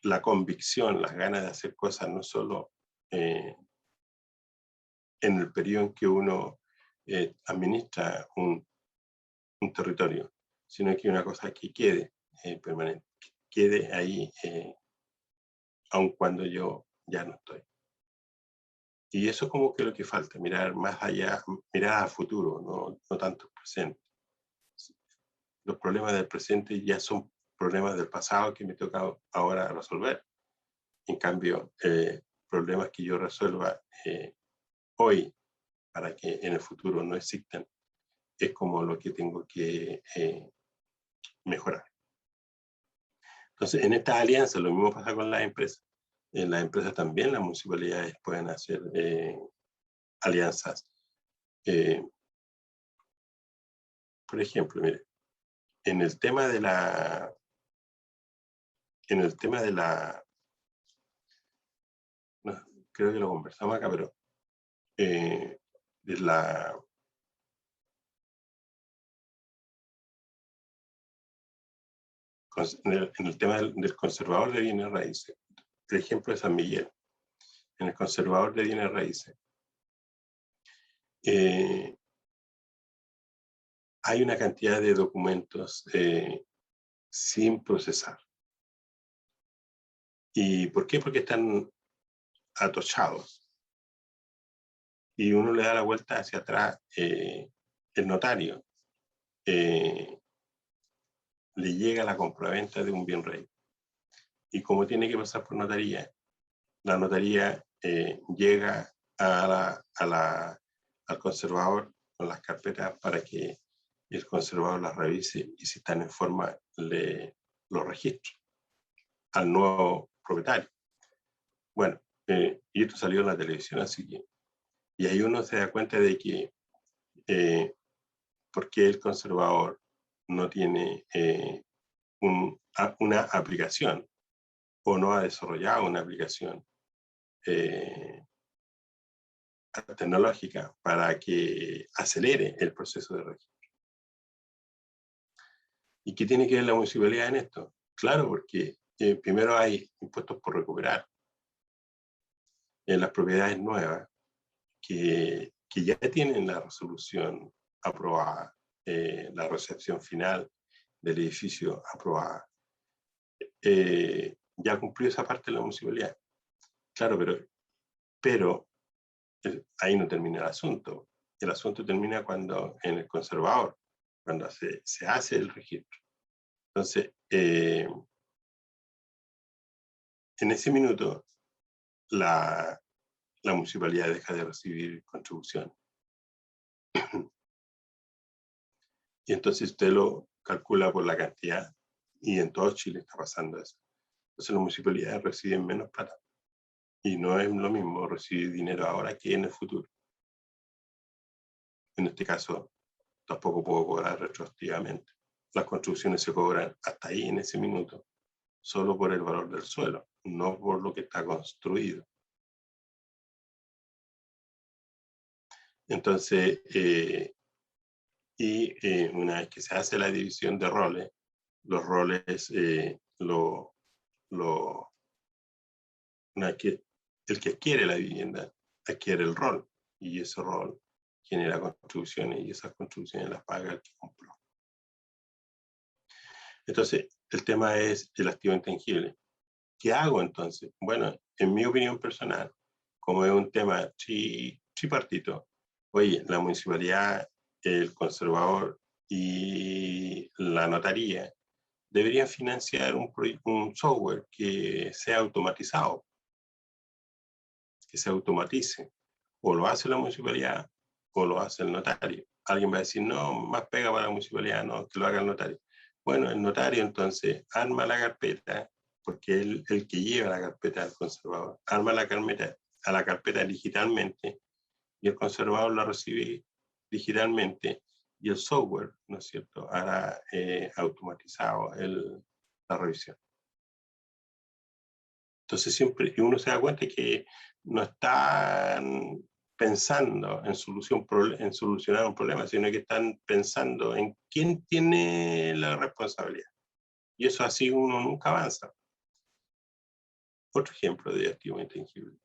Speaker 1: La convicción, las ganas de hacer cosas, no solo en el periodo en que uno administra un territorio, sino que una cosa que quede permanente, que quede ahí aun cuando yo ya no estoy. Y eso es como que lo que falta, mirar más allá, mirar al futuro, no tanto el presente. Los problemas del presente ya son problemas del pasado que me toca ahora resolver. En cambio, problemas que yo resuelva hoy para que en el futuro no existan, es como lo que tengo que mejorar. Entonces, en esta alianza, lo mismo pasa con las empresas. En las empresas también las municipalidades pueden hacer alianzas. Por ejemplo, mire, en el tema de la no, creo que lo conversamos acá, pero en el tema del conservador de bienes raíces, el ejemplo de San Miguel, en el conservador de bienes raíces, hay una cantidad de documentos sin procesar. ¿Y por qué? Porque están atochados. Y uno le da la vuelta hacia atrás, el notario le llega la compraventa de un bien raíz. Y como tiene que pasar por notaría, la notaría llega al conservador con las carpetas para que el conservador las revise y si están en forma lo registre al nuevo propietario. Bueno, y esto salió en la televisión, así que, y ahí uno se da cuenta de que por qué el conservador no tiene una aplicación o no ha desarrollado una aplicación tecnológica para que acelere el proceso de registro. ¿Y qué tiene que ver la municipalidad en esto? Claro, porque primero hay impuestos por recuperar en las propiedades nuevas que ya tienen la resolución aprobada, la recepción final del edificio aprobada. ya cumplió esa parte de la municipalidad. Claro, pero ahí no termina el asunto. El asunto termina cuando en el conservador, cuando se hace el registro. Entonces, en ese minuto, la municipalidad deja de recibir contribución. Y entonces usted lo calcula por la cantidad, y en todo Chile está pasando eso. Entonces las municipalidades reciben menos plata. Y no es lo mismo recibir dinero ahora que en el futuro. En este caso, tampoco puedo cobrar retroactivamente. Las construcciones se cobran hasta ahí, en ese minuto, solo por el valor del suelo, no por lo que está construido. Entonces, una vez que se hace la división de roles, los roles, una vez que el que adquiere la vivienda adquiere el rol, y ese rol genera contribuciones, y esas contribuciones las paga el que compró. Entonces, el tema es el activo intangible. ¿Qué hago entonces? Bueno, en mi opinión personal, como es un tema tripartito, oye, la municipalidad, el conservador y la notaría deberían financiar un software que sea automatizado, que se automatice. O lo hace la municipalidad o lo hace el notario. Alguien va a decir, no, más pega para la municipalidad, no, que lo haga el notario. Bueno, el notario entonces arma la carpeta, porque él el que lleva la carpeta al conservador, arma la carpeta digitalmente, y el conservador la recibe digitalmente, y el software, ¿no es cierto?, hará automatizado la revisión. Entonces siempre uno se da cuenta que no están pensando en solucionar un problema, sino que están pensando en quién tiene la responsabilidad. Y eso así uno nunca avanza. Otro ejemplo de activo intangible,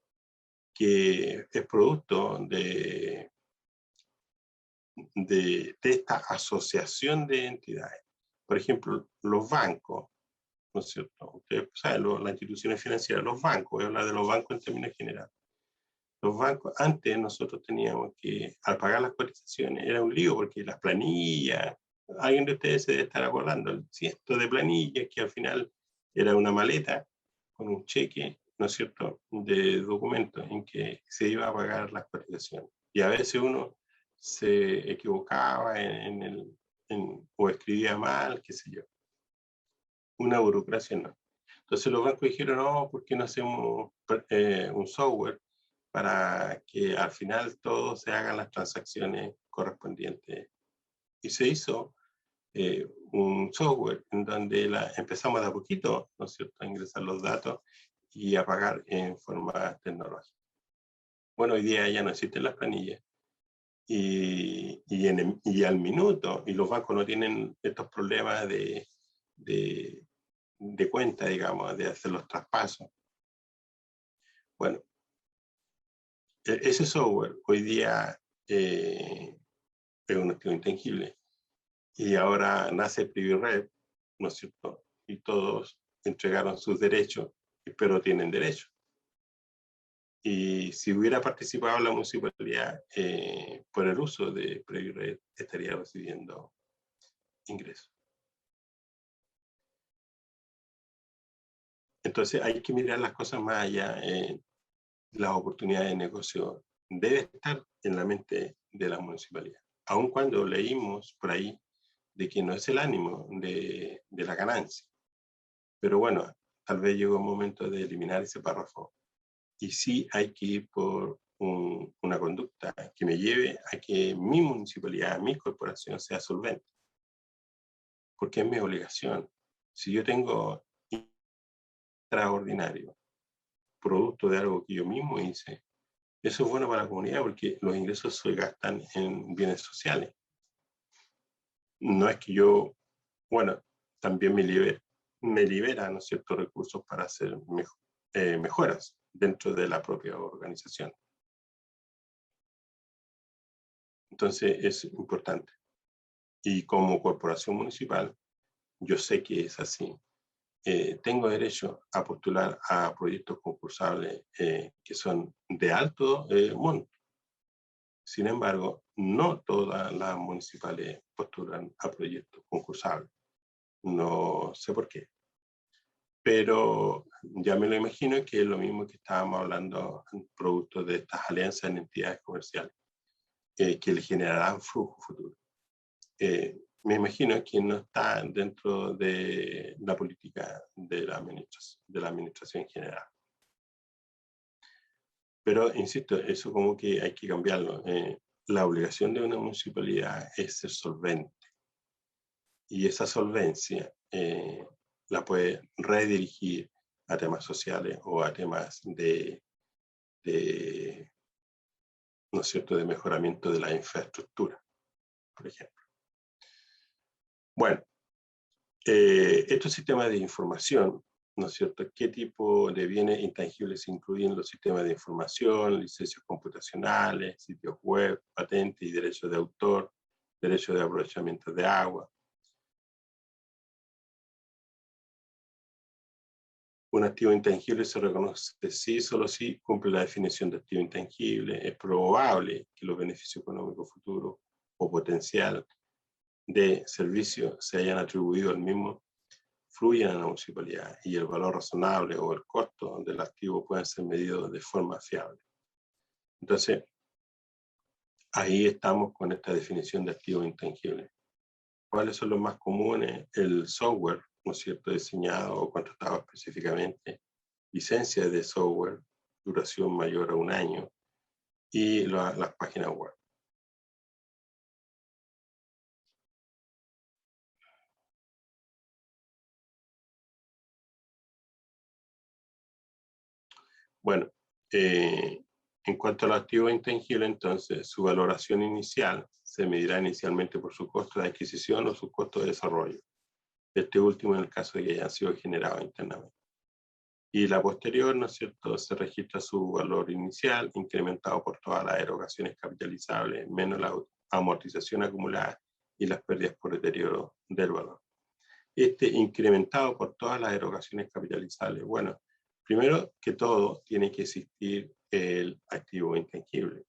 Speaker 1: que es producto de esta asociación de entidades. Por ejemplo, los bancos, ¿no es cierto? Ustedes saben, las instituciones financieras, los bancos, voy a hablar de los bancos en términos generales. Los bancos, antes nosotros teníamos que, al pagar las cotizaciones, era un lío porque las planillas, alguien de ustedes se debe estar acordando, el ciento de planillas que al final era una maleta con un cheque, ¿no es cierto?, de documentos en que se iba a pagar las cotizaciones. Y a veces uno se equivocaba o escribía mal, qué sé yo. Una burocracia no. Entonces los bancos dijeron, no, ¿por qué no hacemos un software para que al final todos se hagan las transacciones correspondientes? Y se hizo un software en donde empezamos de a poquito, ¿no es cierto?, a ingresar los datos y a pagar en forma tecnológica. Bueno, hoy día ya no existen las planillas. Y al minuto, y los bancos no tienen estos problemas de cuenta, digamos, de hacer los traspasos. Bueno, ese software hoy día es un activo intangible, y ahora nace PriviRed, ¿no es cierto? Y todos entregaron sus derechos, pero tienen derechos. Y si hubiera participado la municipalidad por el uso de PriviRed, estaría recibiendo ingresos. Entonces hay que mirar las cosas más allá. Las oportunidades de negocio deben estar en la mente de la municipalidad. Aun cuando leímos por ahí de que no es el ánimo de la ganancia. Pero bueno, tal vez llegó el momento de eliminar ese párrafo. Y sí hay que ir por una conducta que me lleve a que mi municipalidad, mi corporación sea solvente. Porque es mi obligación. Si yo tengo extraordinario producto de algo que yo mismo hice, eso es bueno para la comunidad porque los ingresos se gastan en bienes sociales. No es que yo, bueno, también me libera, ¿no es cierto?, recursos para hacer mejoras dentro de la propia organización. Entonces es importante. Y como corporación municipal, yo sé que es así. tengo derecho a postular a proyectos concursables que son de alto monto. Sin embargo, no todas las municipales postulan a proyectos concursables. No sé por qué. Pero ya me lo imagino que es lo mismo que estábamos hablando en producto de estas alianzas en entidades comerciales, que le generarán flujo futuro. Me imagino que no está dentro de la política de la administración general. Pero, insisto, eso como que hay que cambiarlo. La obligación de una municipalidad es ser solvente. Y esa solvencia la puede redirigir a temas sociales o a temas de ¿no es cierto?, de mejoramiento de la infraestructura, por ejemplo. Bueno, estos sistemas de información, ¿no es cierto?, ¿qué tipo de bienes intangibles incluyen los sistemas de información, licencias computacionales, sitios web, patentes y derechos de autor, derechos de aprovechamiento de agua? Un activo intangible se reconoce si solo si cumple la definición de activo intangible. Es probable que los beneficios económicos futuros o potencial de servicio se hayan atribuido al mismo, fluyan a la municipalidad y el valor razonable o el costo del activo pueden ser medidos de forma fiable. Entonces, ahí estamos con esta definición de activo intangible. ¿Cuáles son los más comunes? El software, ¿no es cierto?, diseñado o contratado específicamente, licencias de software, duración mayor a 1 año, y las páginas web. Bueno, en cuanto al activo intangible, entonces, su valoración inicial se medirá inicialmente por su costo de adquisición o su costo de desarrollo. Este último en el caso de que hayan sido generados internamente. Y la posterior, ¿no es cierto?, se registra su valor inicial, incrementado por todas las erogaciones capitalizables, menos la amortización acumulada y las pérdidas por deterioro del valor. Este incrementado por todas las erogaciones capitalizables, bueno, primero que todo tiene que existir el activo intangible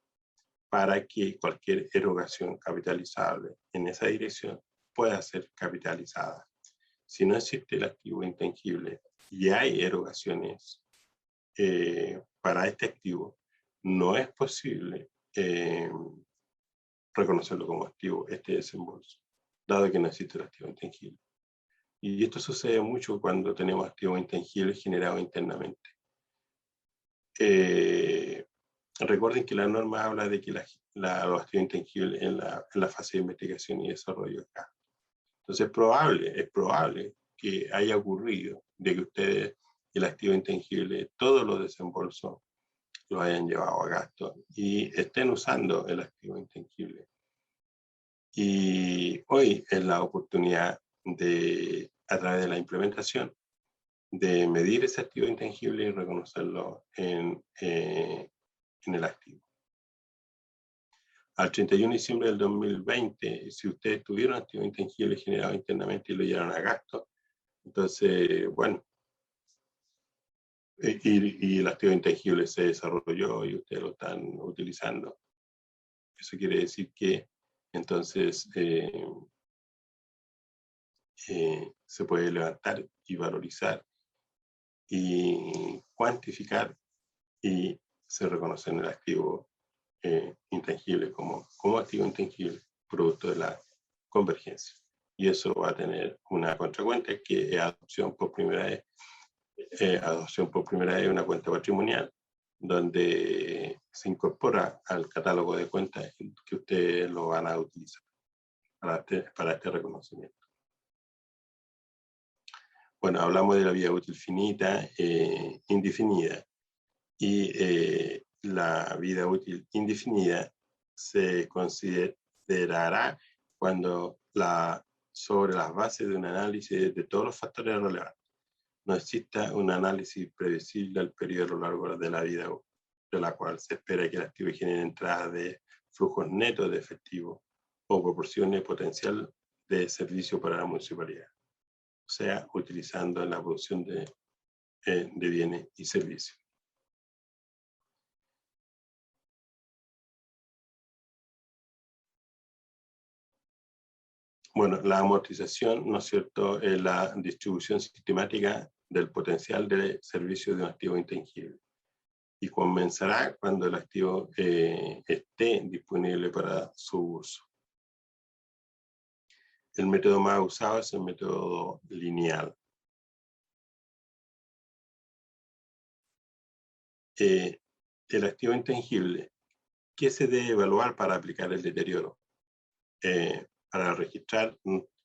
Speaker 1: para que cualquier erogación capitalizable en esa dirección pueda ser capitalizada. Si no existe el activo intangible y hay erogaciones para este activo, no es posible reconocerlo como activo, este desembolso, dado que no existe el activo intangible. Y esto sucede mucho cuando tenemos activos intangibles generados internamente. Recuerden que la norma habla de que los activos intangibles en la fase de investigación y desarrollo acá. Entonces es probable que haya ocurrido de que ustedes el activo intangible, todos los desembolsos, lo hayan llevado a gasto y estén usando el activo intangible. Y hoy es la oportunidad de, a través de la implementación, de medir ese activo intangible y reconocerlo en el activo. Al 31 de diciembre del 2020, si ustedes tuvieron activo intangible generado internamente y lo llevaron a gasto, entonces, bueno, y el activo intangible se desarrolló y ustedes lo están utilizando. Eso quiere decir que entonces se puede levantar y valorizar y cuantificar y se reconoce en el activo intangible como activo intangible, producto de la convergencia. Y eso va a tener una contracuenta que es adopción por primera vez de una cuenta patrimonial, donde se incorpora al catálogo de cuentas que ustedes lo van a utilizar para este reconocimiento. Bueno, hablamos de la vida útil finita, indefinida, y la vida útil indefinida se considerará cuando sobre las bases de un análisis de todos los factores relevantes no exista un análisis previsible al periodo a lo largo de la vida, de la cual se espera que el activo genere entradas de flujos netos de efectivo o proporcione potencial de servicio para la municipalidad. O sea, utilizando en la producción de bienes y servicios. Bueno, la amortización, ¿no es cierto?, es la distribución sistemática del potencial de servicio de un activo intangible. Y comenzará cuando el activo esté disponible para su uso. El método más usado es el método lineal. El activo intangible, ¿qué se debe evaluar para aplicar el deterioro? Para registrar,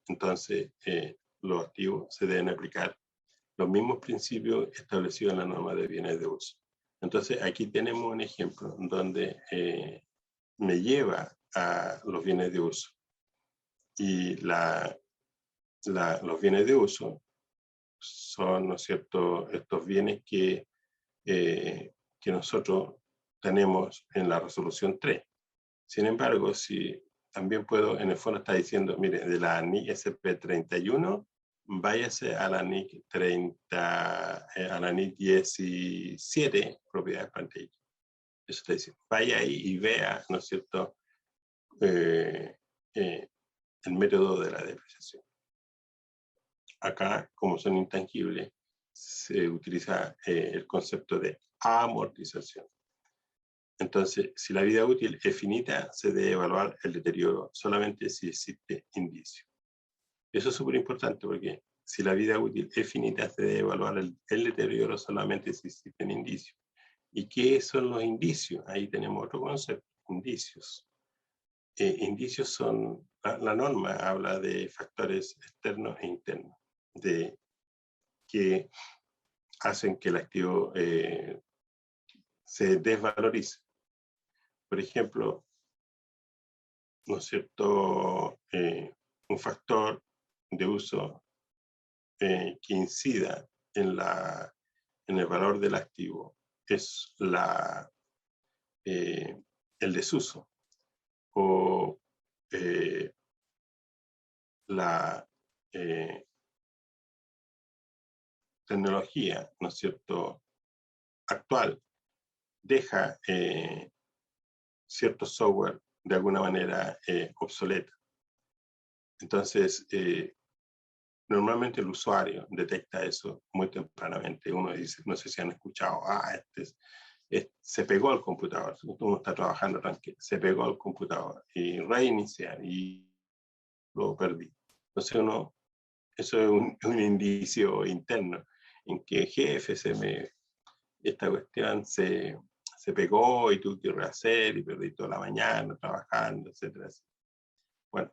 Speaker 1: entonces, los activos se deben aplicar los mismos principios establecidos en la norma de bienes de uso. Entonces, aquí tenemos un ejemplo donde me lleva a los bienes de uso. Y los bienes de uso son, ¿no es cierto?, estos bienes que nosotros tenemos en la resolución 3. Sin embargo, si también puedo, en el fondo está diciendo, mire, de la NIC SP31, váyase a la NIC 30, a la NIC 17, propiedades plantilla. Eso está diciendo. Vaya ahí y vea, ¿no es cierto?, el método de la depreciación. Acá, como son intangibles, se utiliza el concepto de amortización. Entonces, si la vida útil es finita, se debe evaluar el deterioro solamente si existe indicio. Eso es súper importante porque si la vida útil es finita, se debe evaluar el deterioro solamente si existen indicios. ¿Y qué son los indicios? Ahí tenemos otro concepto, indicios. Indicios son, la norma habla de factores externos e internos, que hacen que el activo se desvalorice. Por ejemplo, ¿no es cierto?, un factor de uso que incida en el valor del activo es el desuso o la tecnología, ¿no es cierto?, actual deja cierto software de alguna manera obsoleto. Entonces, normalmente el usuario detecta eso muy tempranamente. Uno dice, no sé si han escuchado, se pegó al computador, uno está trabajando tranquilo, se pegó al computador y reiniciar y lo perdí. Entonces eso es un indicio interno en que jefe, esta cuestión se pegó y tuve que rehacer y perdí toda la mañana trabajando, etcétera. Bueno,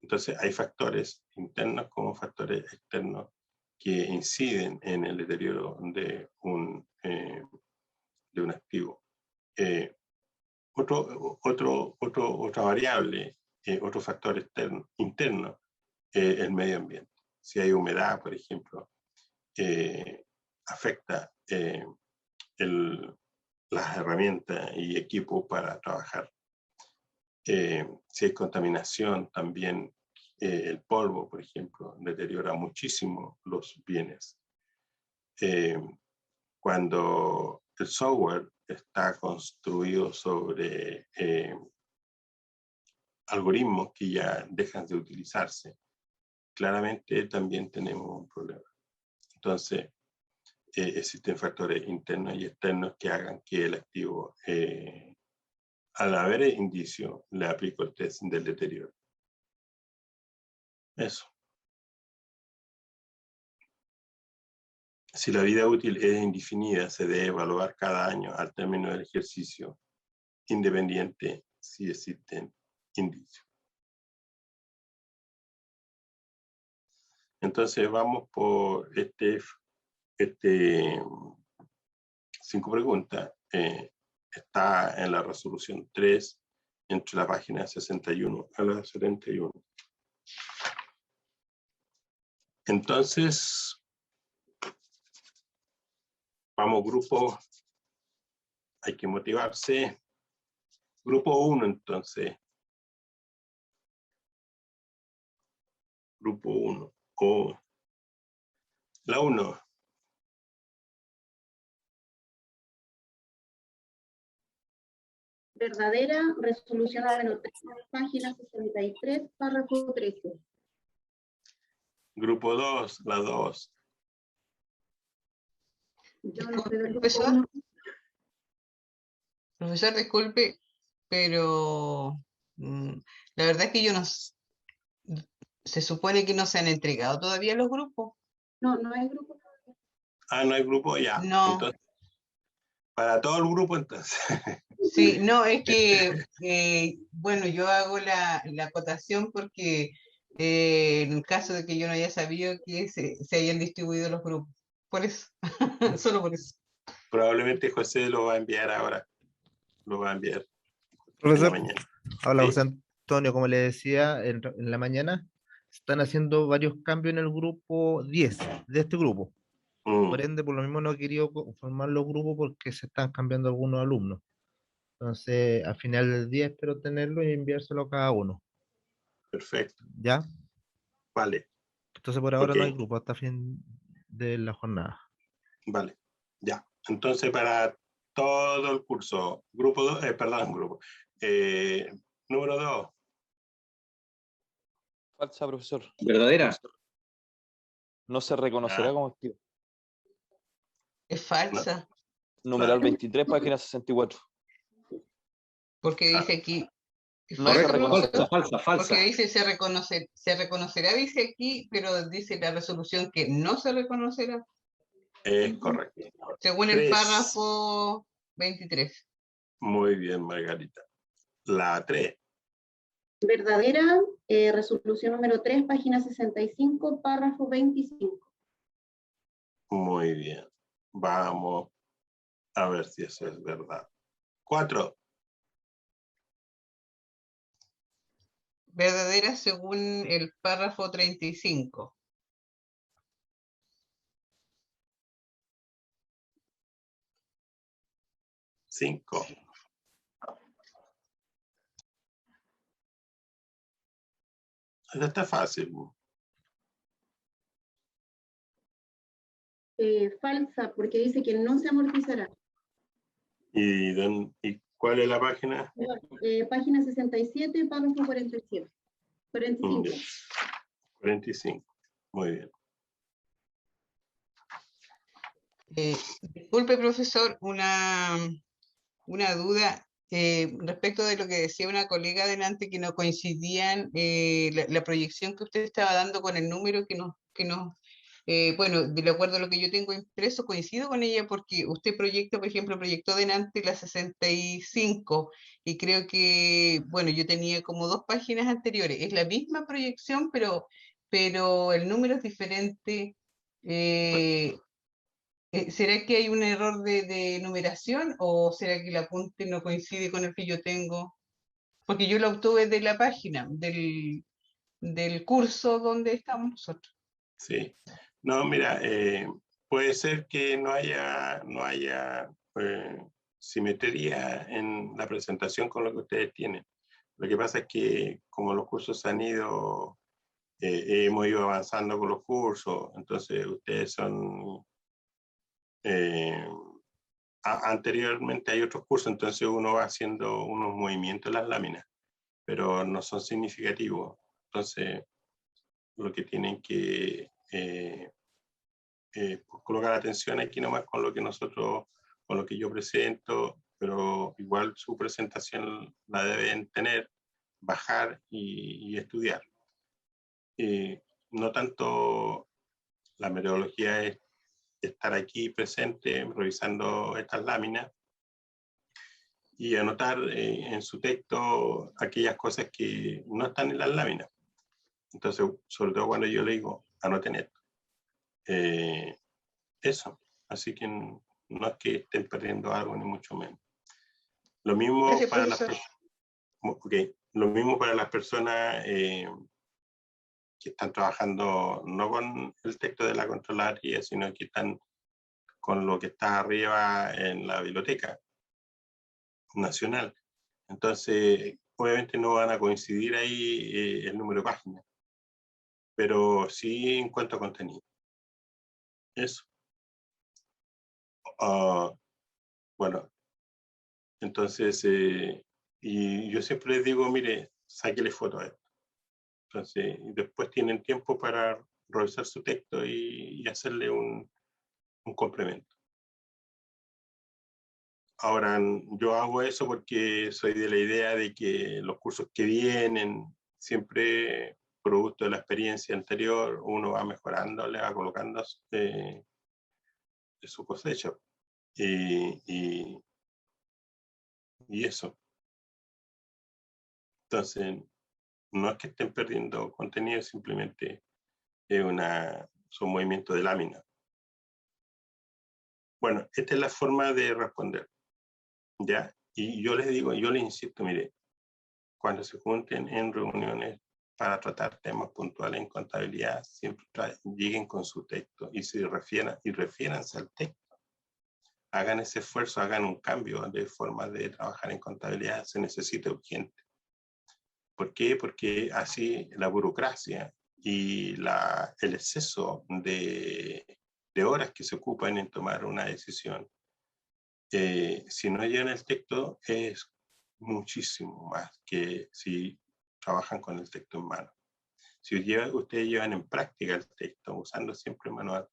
Speaker 1: entonces hay factores internos como factores externos que inciden en el deterioro de un activo. Otra variable, otro factor interno, el medio ambiente. Si hay humedad, por ejemplo, afecta las herramientas y equipos para trabajar. Si hay contaminación, también el polvo, por ejemplo, deteriora muchísimo los bienes. Cuando el software está construido sobre algoritmos que ya dejan de utilizarse, claramente también tenemos un problema. Entonces, existen factores internos y externos que hagan que el activo, al haber indicio, le aplico el test del deterioro. Eso. Si la vida útil es indefinida, se debe evaluar cada año al término del ejercicio, independiente si existen indicios. Entonces vamos por 5 preguntas. Está en la resolución 3, entre la página 61 a la 71. Entonces, vamos grupo, hay que motivarse. Grupo 1, entonces. Grupo 1. O la 1.
Speaker 2: Verdadera, resolución número 3, página 63, párrafo 13.
Speaker 1: Grupo 2, la 2.
Speaker 2: Yo no soy del grupo
Speaker 3: Profesor.
Speaker 2: 1.
Speaker 3: Profesor, disculpe, pero la verdad es que se supone que no se han entregado todavía los grupos.
Speaker 2: No, no hay grupo.
Speaker 1: Ah, no hay grupo, ya.
Speaker 3: No.
Speaker 1: Entonces, para todo el grupo, entonces.
Speaker 3: Sí, no, es que, bueno, yo hago la acotación porque en el caso de que yo no haya sabido que se hayan distribuido los grupos. Por eso, solo por eso.
Speaker 1: Probablemente José lo va a enviar ahora. Lo va a enviar en la
Speaker 5: Profesor,
Speaker 1: mañana.
Speaker 5: habla
Speaker 1: ¿Sí?
Speaker 5: José Antonio, como le decía en la mañana, están haciendo varios cambios en el grupo 10 de este grupo. Por ende, por lo mismo no he querido formar los grupos porque se están cambiando algunos alumnos. Entonces, al final del día espero tenerlo y enviárselo a cada uno.
Speaker 1: Perfecto.
Speaker 5: ¿Ya?
Speaker 1: Vale,
Speaker 5: Entonces, por ahora
Speaker 1: ok.
Speaker 5: no hay grupo hasta fin de la jornada.
Speaker 1: Vale. Ya. Entonces, para todo el curso, grupo 2, perdón, grupo. Número 2.
Speaker 7: Falsa, profesor.
Speaker 8: Verdadera.
Speaker 7: No se reconocerá
Speaker 1: Ah.
Speaker 7: como activo.
Speaker 3: Es falsa,
Speaker 7: Numeral 23, página 64.
Speaker 3: porque dice aquí, es
Speaker 7: No se
Speaker 3: falsa,
Speaker 7: reconoce.
Speaker 3: profesor,
Speaker 8: Falsa.
Speaker 3: porque dice se reconocerá, dice aquí, pero dice la resolución que no se reconocerá,
Speaker 1: Correcto.
Speaker 3: según el
Speaker 1: 3.
Speaker 3: párrafo 23.
Speaker 1: Muy bien, Margarita. La 3.
Speaker 2: Verdadera, resolución número 3, página 65, párrafo 25.
Speaker 1: Muy bien. Vamos a ver si eso es verdad. 4.
Speaker 3: Verdadera según el párrafo 35.
Speaker 1: 5. Eso está fácil.
Speaker 2: Falsa, porque dice que no se amortizará.
Speaker 1: ¿Y cuál es la página?
Speaker 2: Página 67, párrafo 47. 45.
Speaker 1: Bien. 45. Muy bien.
Speaker 3: Disculpe, profesor, una duda respecto de lo que decía una colega delante, que no coincidían la proyección que usted estaba dando con el número bueno, de acuerdo a lo que yo tengo impreso, coincido con ella porque usted proyecta, por ejemplo, proyectó delante la 65 y creo que, bueno, yo tenía como 2 páginas anteriores. Es la misma proyección, pero el número es diferente. ¿Será que hay un error de numeración o será que el apunte no coincide con el que yo tengo? Porque yo lo obtuve de la página, del curso donde estamos nosotros.
Speaker 1: Sí. No, mira, puede ser que no haya simetría en la presentación con lo que ustedes tienen. Lo que pasa es que como los cursos han ido, hemos ido avanzando con los cursos, entonces ustedes son... anteriormente hay otros cursos, entonces uno va haciendo unos movimientos en las láminas, pero no son significativos. Entonces, lo que tienen que colocar atención aquí nomás con lo que con lo que yo presento, pero igual su presentación la deben tener, bajar y estudiar. No tanto la metodología es estar aquí presente revisando estas láminas y anotar en su texto aquellas cosas que no están en las láminas. Entonces, sobre todo cuando yo le digo, anoten esto. Eso. Así que no es que estén perdiendo algo, ni mucho menos. Lo mismo
Speaker 3: Gracias,
Speaker 1: para
Speaker 3: profesor.
Speaker 1: lo mismo para las personas que están trabajando no con el texto de la Contraloría, sino que están con lo que está arriba en la biblioteca nacional. Entonces, obviamente no van a coincidir ahí el número de páginas. pero sí en cuanto a contenido. Eso. Bueno, entonces, y yo siempre les digo, mire, sáquele foto a esto. Entonces, después tienen tiempo para revisar su texto y hacerle un complemento. Ahora, yo hago eso porque soy de la idea de que los cursos que vienen, siempre producto de la experiencia anterior, uno va mejorando, le va colocando su cosecha. Y eso. Entonces, no es que estén perdiendo contenido, simplemente es son movimientos de lámina. Bueno, esta es la forma de responder, ¿ya? Y yo les digo, yo les insisto, mire, cuando se junten en reuniones para tratar temas puntuales en contabilidad, siempre lleguen con su texto y refiéranse al texto. Hagan ese esfuerzo, hagan un cambio de forma de trabajar en contabilidad, se necesita urgente. ¿Por qué? Porque así la burocracia y el exceso de horas que se ocupan en tomar una decisión, si no llevan el texto, es muchísimo más que si trabajan con el texto en mano. Si ustedes llevan en práctica el texto, usando siempre el manual,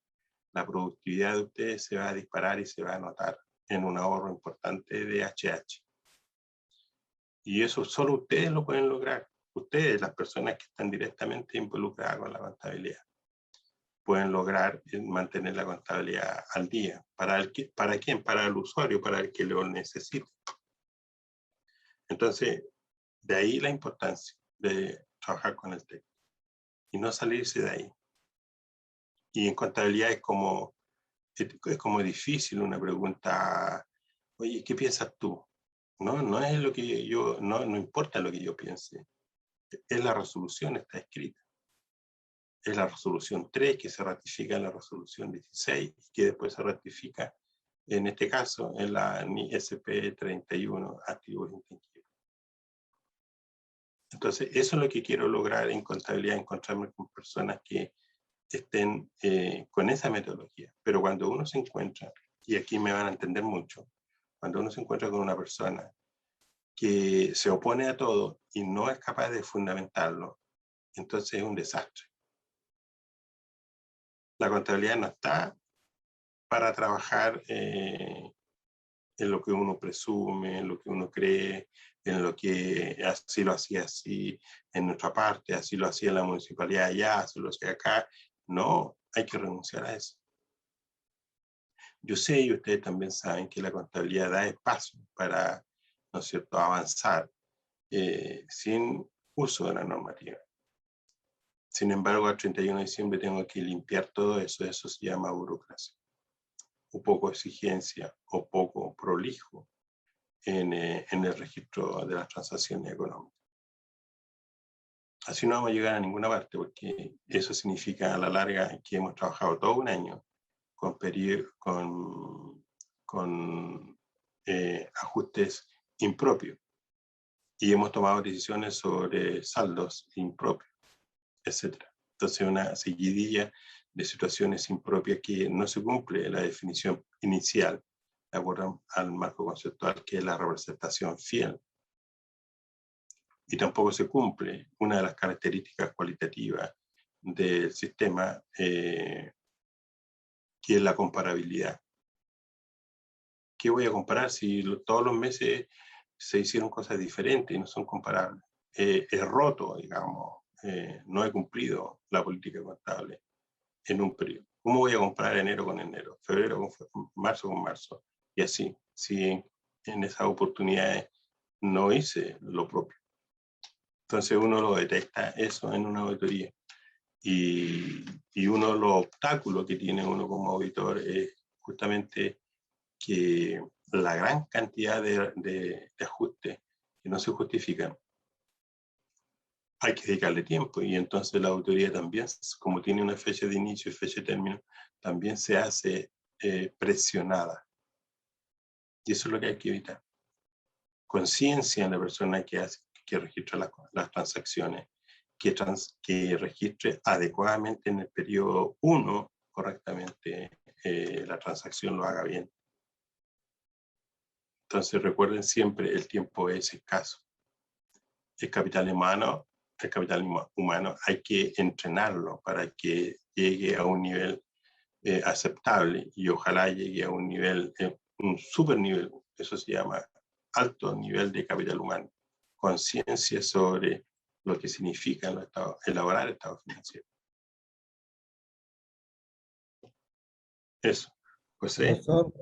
Speaker 1: la productividad de ustedes se va a disparar y se va a notar en un ahorro importante de HH. Y eso solo ustedes lo pueden lograr. Ustedes, las personas que están directamente involucradas con la contabilidad, pueden lograr mantener la contabilidad al día. ¿Para quién? Para el usuario, para el que lo necesite. Entonces, de ahí la importancia de trabajar con el texto y no salirse de ahí. Y en contabilidad es como difícil una pregunta, oye, ¿qué piensas tú? No es lo que no importa lo que yo piense. Es la resolución, está escrita. Es la resolución 3 que se ratifica en la resolución 16 y que después se ratifica, en este caso, en la SP 31, activos intangibles. Entonces, eso es lo que quiero lograr en contabilidad, encontrarme con personas que estén con esa metodología. Pero cuando uno se encuentra, y aquí me van a entender mucho, cuando uno se encuentra con una persona que se opone a todo y no es capaz de fundamentarlo, entonces es un desastre. La contabilidad no está para trabajar en lo que uno presume, en lo que uno cree, en lo que así lo hacía así en nuestra parte, así lo hacía la municipalidad allá, así lo hacía acá. No, hay que renunciar a eso. Yo sé, y ustedes también saben, que la contabilidad da espacio para, ¿no es cierto?, avanzar sin uso de la normativa. Sin embargo, al 31 de diciembre tengo que limpiar todo eso. Eso se llama burocracia, o poco exigencia, o poco prolijo en el registro de las transacciones económicas. Así no vamos a llegar a ninguna parte, porque eso significa a la larga que hemos trabajado todo un año con ajustes impropios y hemos tomado decisiones sobre saldos impropios, etc. Entonces, una seguidilla de situaciones impropias que no se cumple la definición inicial de acuerdo al marco conceptual, que es la representación fiel. Y tampoco se cumple una de las características cualitativas del sistema, que es la comparabilidad. ¿Qué voy a comparar si todos los meses se hicieron cosas diferentes y no son comparables? He roto, digamos, no he cumplido la política contable en un periodo. ¿Cómo voy a comparar enero con enero, febrero con marzo con marzo? Y así, si en esas oportunidades no hice lo propio. Entonces uno lo detecta eso en una auditoría. Y uno de los obstáculos que tiene uno como auditor es justamente que la gran cantidad de ajustes que no se justifican, hay que dedicarle tiempo, y entonces la auditoría también, como tiene una fecha de inicio y fecha de término, también se hace presionada. Y eso es lo que hay que evitar. Conciencia en la persona que registra las transacciones que registre adecuadamente en el periodo 1 correctamente la transacción, lo haga bien. Entonces recuerden siempre, el tiempo es escaso. El capital humano hay que entrenarlo para que llegue a un nivel aceptable y ojalá llegue a un nivel, un super nivel, eso se llama alto nivel de capital humano, conciencia sobre lo que significa elaborar estados financieros. Eso. José.
Speaker 5: Profesor,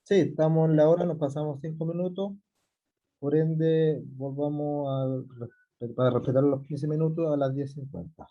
Speaker 5: sí, estamos en la hora, nos pasamos 5 minutos, por ende, volvamos para respetar los 15 minutos a las 10:50.